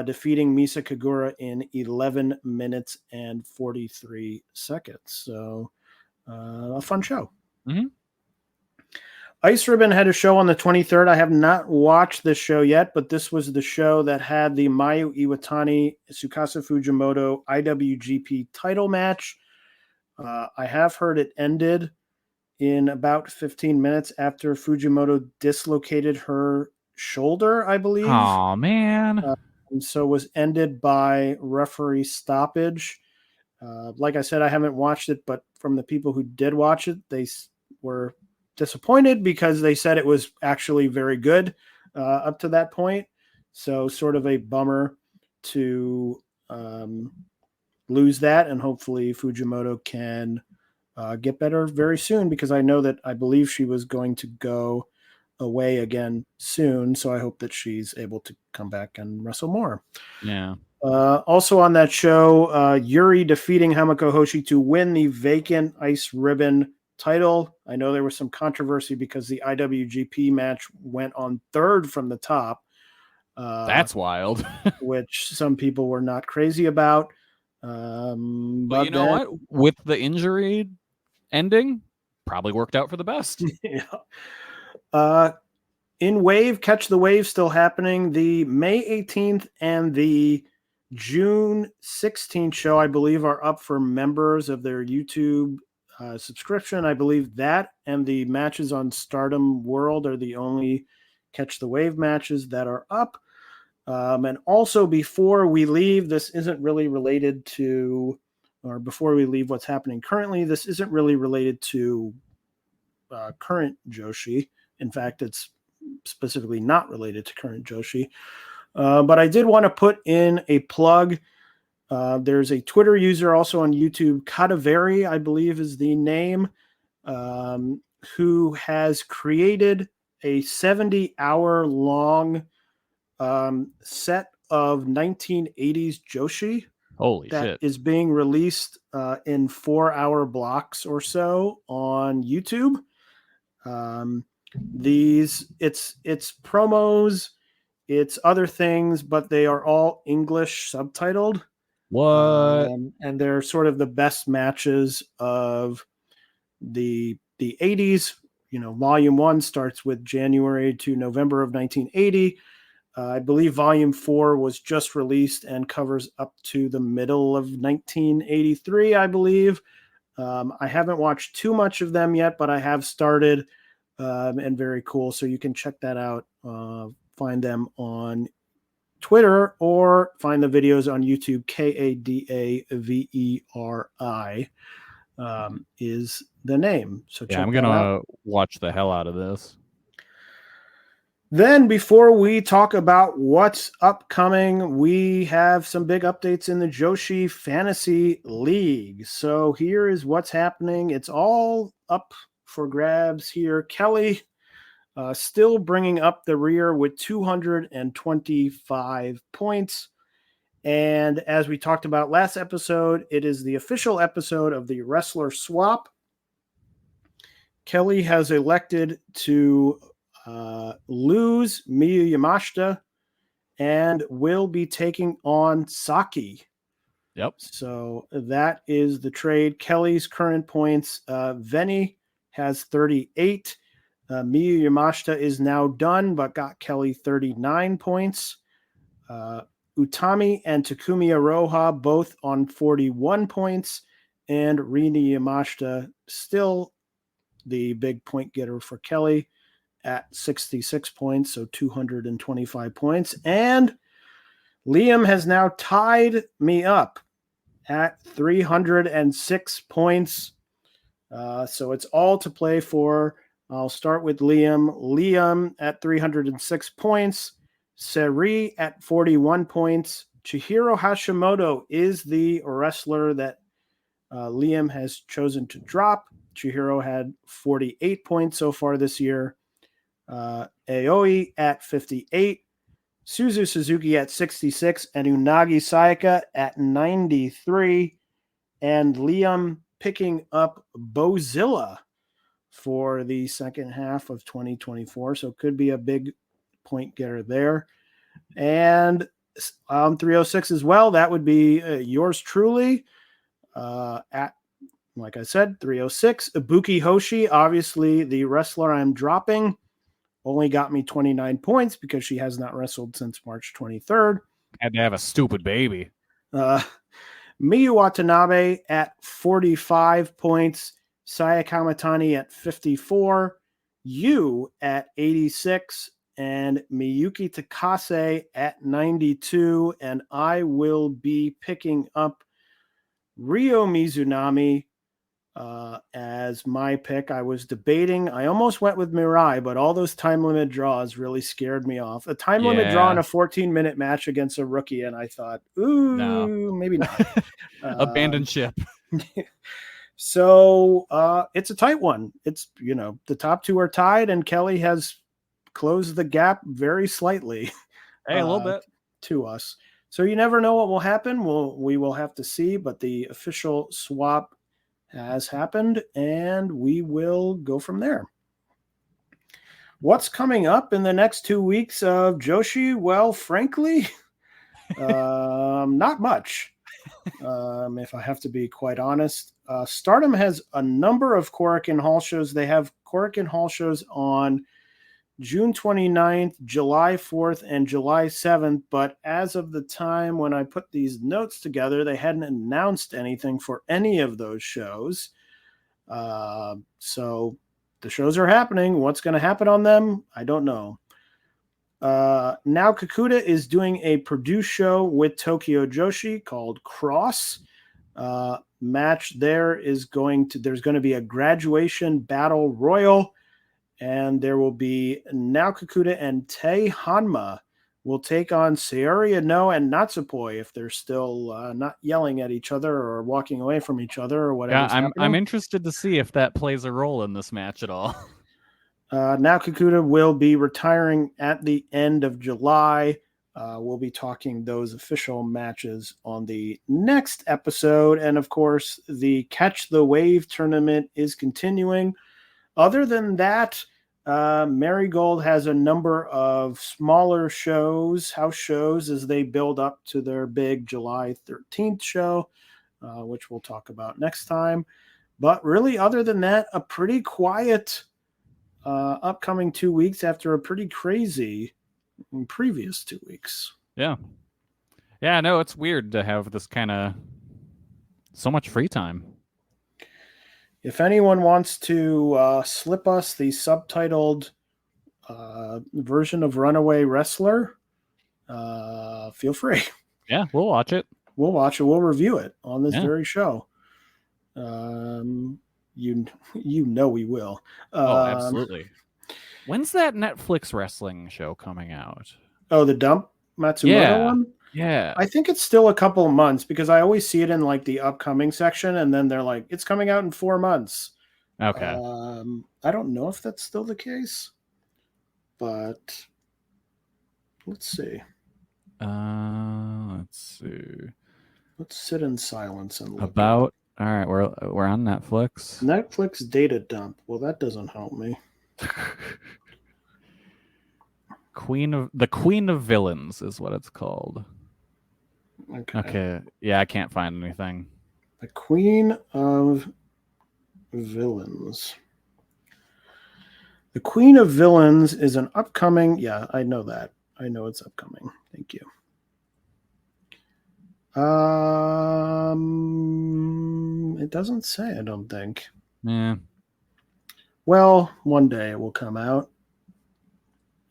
defeating Misa Kagura in 11 minutes and 43 seconds. So a fun show. Mm-hmm. Ice Ribbon had a show on the 23rd. I have not watched this show yet, but this was the show that had the Mayu Iwatani Tsukasa Fujimoto IWGP title match. I have heard it ended in about 15 minutes after Fujimoto dislocated her shoulder, I believe. Oh, man. And so was ended by referee stoppage. Like I said, I haven't watched it, but from the people who did watch it, they were disappointed because they said it was actually very good up to that point. So sort of a bummer to lose that, and hopefully Fujimoto can get better very soon, because I know that I believe she was going to go away again soon. So I hope that she's able to come back and wrestle more. Yeah. Also on that show, Yuri defeating Hamako Hoshi to win the vacant Ice Ribbon title. I know there was some controversy because the IWGP match went on third from the top. That's wild. Which some people were not crazy about. But you know what? With the injury ending, probably worked out for the best. Yeah. In Wave, Catch the Wave still happening. The May 18th and the June 16th show, I believe, are up for members of their YouTube subscription. I believe that and the matches on Stardom World are the only Catch the Wave matches that are up. And also, before we leave, this isn't really related to, or before we leave what's happening currently, this isn't really related to current Joshi. In fact, it's specifically not related to current Joshi. But I did want to put in a plug. There's a Twitter user also on YouTube, Kadaveri, I believe is the name, who has created a 70-hour-long set of 1980s Joshi. Holy that shit. is being released in 4-hour blocks or so on YouTube. It's promos, it's other things, but they are all English subtitled. What? And they're sort of the best matches of the 80s. Volume 1 starts with January to November of 1980. I believe Volume 4 was just released and covers up to the middle of 1983, I believe. I haven't watched too much of them yet, but I have started, and very cool. So you can check that out. Find them on Twitter or find the videos on YouTube. KADAVERI is the name. So check I'm that out. gonna watch the hell out of this. Then, before we talk about what's upcoming, we have some big updates in the Joshi Fantasy League. So here is what's happening. It's all up for grabs here. Kelly still bringing up the rear with 225 points. And as we talked about last episode, it is the official episode of the wrestler swap. Kelly has elected to lose Miyu Yamashita and will be taking on Saki. Yep. So that is the trade. Kelly's current points. Veni has 38. Miyu Yamashita is now done, but got Kelly 39 points. Utami and Takumi Aroha both on 41 points. And Rini Yamashita still the big point getter for Kelly at 66 points, so 225 points. And Liam has now tied me up at 306 points. So it's all to play for. I'll start with Liam. Liam at 306 points. Seri at 41 points. Chihiro Hashimoto is the wrestler that Liam has chosen to drop. Chihiro had 48 points so far this year. Aoi at 58. Suzu Suzuki at 66. And Unagi Sayaka at 93. And Liam picking up Bozilla for the second half of 2024. So could be a big point getter there. And 306 as well. That would be yours truly at, like I said, 306. Ibuki Hoshi, obviously the wrestler I'm dropping, only got me 29 points because she has not wrestled since March 23rd. Had to have a stupid baby. Miyu Watanabe at 45 points. Saya Kamatani at 54. Yu at 86. And Miyuki Takase at 92. And I will be picking up Ryo Mizunami as my pick. I was debating. I almost went with Mirai, but all those time limit draws really scared me off. A time limit draw in a 14-minute match against a rookie, and I thought, maybe not. Abandon ship. So it's a tight one. It's, the top two are tied, and Kelly has closed the gap very slightly. Hey, a little bit to us. So you never know what will happen. We will have to see, but the official swap has happened, and we will go from there. What's coming up in the next 2 weeks of Joshi? Well, frankly, not much. If I have to be quite honest. Stardom has a number of Korakuen Hall shows. They have Korakuen Hall shows on June 29th, July 4th, and July 7th. But as of the time when I put these notes together, they hadn't announced anything for any of those shows. So the shows are happening. What's going to happen on them? I don't know. Nao Kakuta is doing a Purdue show with Tokyo Joshi called Cross. Match there is there's going to be a graduation battle royal. And there will be Nao Kakuta and Tei Hanma will take on Sayori Ano and Natsupoi if they're still not yelling at each other or walking away from each other or whatever. Yeah, I'm interested to see if that plays a role in this match at all. Nao Kakuta will be retiring at the end of July. We'll be talking those official matches on the next episode. And of course, the Catch the Wave tournament is continuing. Other than that, Marigold has a number of smaller shows, house shows, as they build up to their big July 13th show, which we'll talk about next time. But really, other than that, a pretty quiet upcoming 2 weeks after a pretty crazy previous 2 weeks. Yeah. Yeah, no, it's weird to have this kind of so much free time. If anyone wants to slip us the subtitled version of Runaway Wrestler, feel free. Yeah, we'll watch it. We'll watch it. We'll review it on this very show. You know we will. Absolutely. When's that Netflix wrestling show coming out? Oh, the Dump Matsumoto one? Yeah. I think it's still a couple of months because I always see it in like the upcoming section and then they're like, it's coming out in 4 months. Okay. I don't know if that's still the case, but let's see. Let's see. Let's sit in silence and look. All right, we're on Netflix. Netflix data dump. Well, that doesn't help me. Queen of Villains is what it's called. Okay. Yeah, I can't find anything. The Queen of Villains. The Queen of Villains is an upcoming. Yeah, I know that. I know it's upcoming. Thank you. It doesn't say, I don't think. Yeah. Well, one day it will come out.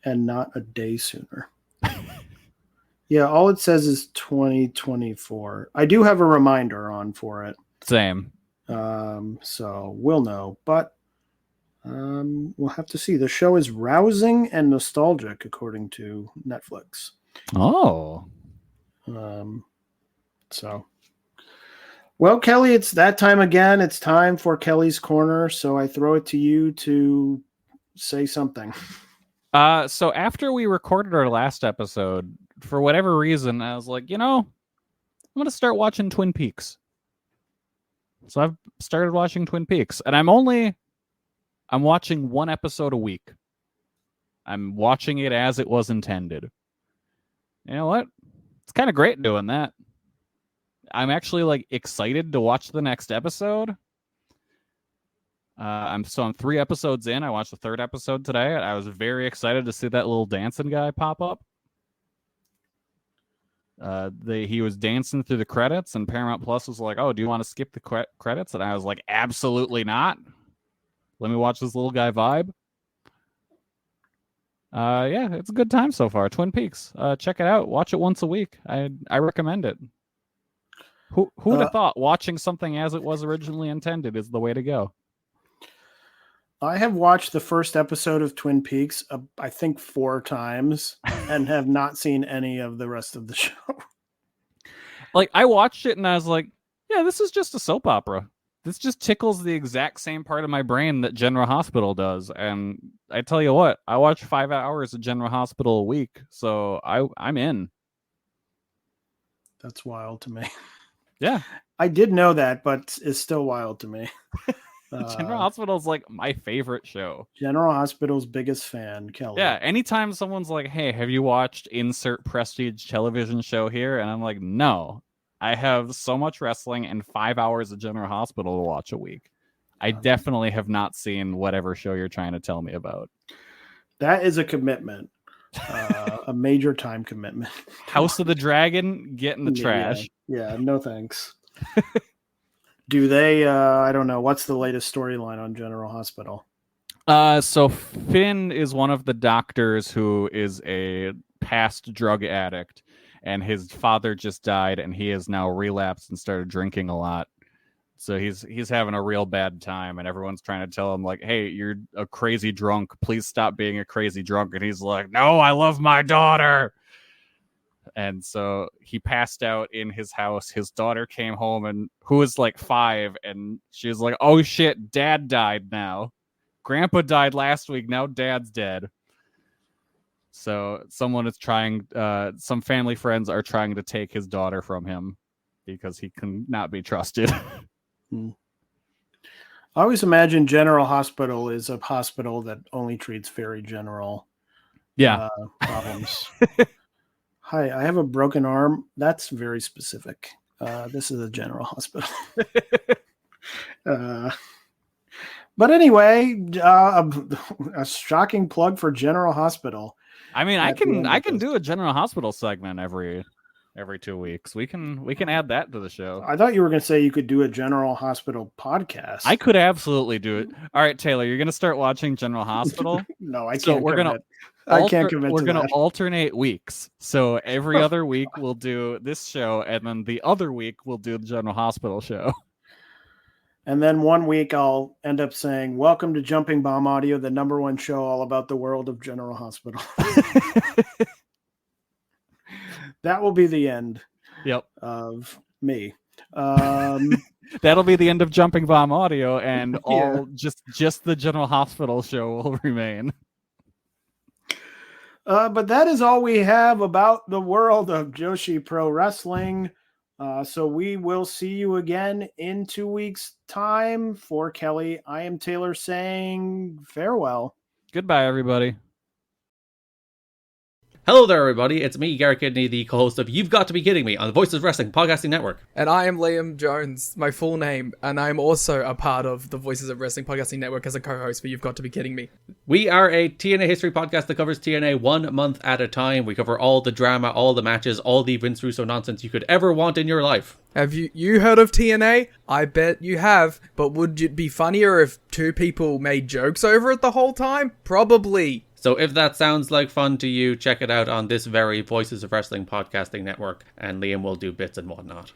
And not a day sooner. Yeah, all it says is 2024. I do have a reminder on for it. Same. So we'll know. But we'll have to see. The show is rousing and nostalgic, according to Netflix. Oh. So. Well, Kelly, it's that time again. It's time for Kelly's Corner. So I throw it to you to say something. So after we recorded our last episode, for whatever reason, I was like, I'm going to start watching Twin Peaks. So I've started watching Twin Peaks, and I'm watching one episode a week. I'm watching it as it was intended. You know what? It's kind of great doing that. I'm actually like excited to watch the next episode. I'm 3 episodes in. I watched the 3rd episode today. I was very excited to see that little dancing guy pop up. He was dancing through the credits, and Paramount Plus was like, "Oh, do you want to skip the credits?" And I was like, "Absolutely not. Let me watch this little guy vibe." Yeah, it's a good time so far. Twin Peaks. Check it out. Watch it once a week. I recommend it. Who would have thought watching something as it was originally intended is the way to go? I have watched the first episode of Twin Peaks, I think 4 times, and have not seen any of the rest of the show. Like, I watched it and I was like, yeah, this is just a soap opera. This just tickles the exact same part of my brain that General Hospital does. And I tell you what, I watch 5 hours of General Hospital a week, so I'm in. That's wild to me. Yeah. I did know that, but it's still wild to me. General Hospital is like my favorite show. General Hospital's biggest fan, Kelly. Yeah, anytime someone's like, hey, have you watched insert prestige television show here? And I'm like, no, I have so much wrestling and 5 hours of General Hospital to watch a week. I definitely have not seen whatever show you're trying to tell me about. That is a commitment. A major time commitment. House of the Dragon, get in the trash. Yeah, no thanks. Do they, I don't know, what's the latest storyline on General Hospital? So Finn is one of the doctors who is a past drug addict, and his father just died, and he has now relapsed and started drinking a lot. So he's having a real bad time, and everyone's trying to tell him, like, hey, you're a crazy drunk. Please stop being a crazy drunk. And he's like, no, I love my daughter. And so he passed out in his house. His daughter came home, and who was like 5, and she was like, oh shit, dad died now. Grandpa died last week. Now dad's dead. So someone is trying, some family friends are trying to take his daughter from him because he can not be trusted. I always imagine General Hospital is a hospital that only treats very general problems. Hi, I have a broken arm. That's very specific. This is a general hospital. But anyway, a shocking plug for General Hospital. I mean, I can do a General Hospital segment every 2 weeks. We can add that to the show. I thought you were going to say you could do a General Hospital podcast. I could absolutely do it. All right, Taylor, you're going to start watching General Hospital? No, I can't. So I can't commit. We're going to alternate weeks. So every other week we'll do this show, and then the other week we'll do the General Hospital show. And then 1 week I'll end up saying, "Welcome to Jumping Bomb Audio, the #1 show all about the world of General Hospital." That will be the end. Yep. Of me. That'll be the end of Jumping Bomb Audio, and all just the General Hospital show will remain. But that is all we have about the world of Joshi Pro Wrestling. So we will see you again in 2 weeks' time. For Kelly, I am Taylor saying farewell. Goodbye, everybody. Hello there, everybody. It's me, Garrett Kidney, the co-host of You've Got to Be Kidding Me on the Voices of Wrestling Podcasting Network. And I am Liam Jones, my full name, and I'm also a part of the Voices of Wrestling Podcasting Network as a co-host for You've Got to Be Kidding Me. We are a TNA history podcast that covers TNA 1 month at a time. We cover all the drama, all the matches, all the Vince Russo nonsense you could ever want in your life. Have you heard of TNA? I bet you have, but would it be funnier if two people made jokes over it the whole time? Probably. So if that sounds like fun to you, check it out on this very Voices of Wrestling Podcasting Network, and Liam will do bits and whatnot.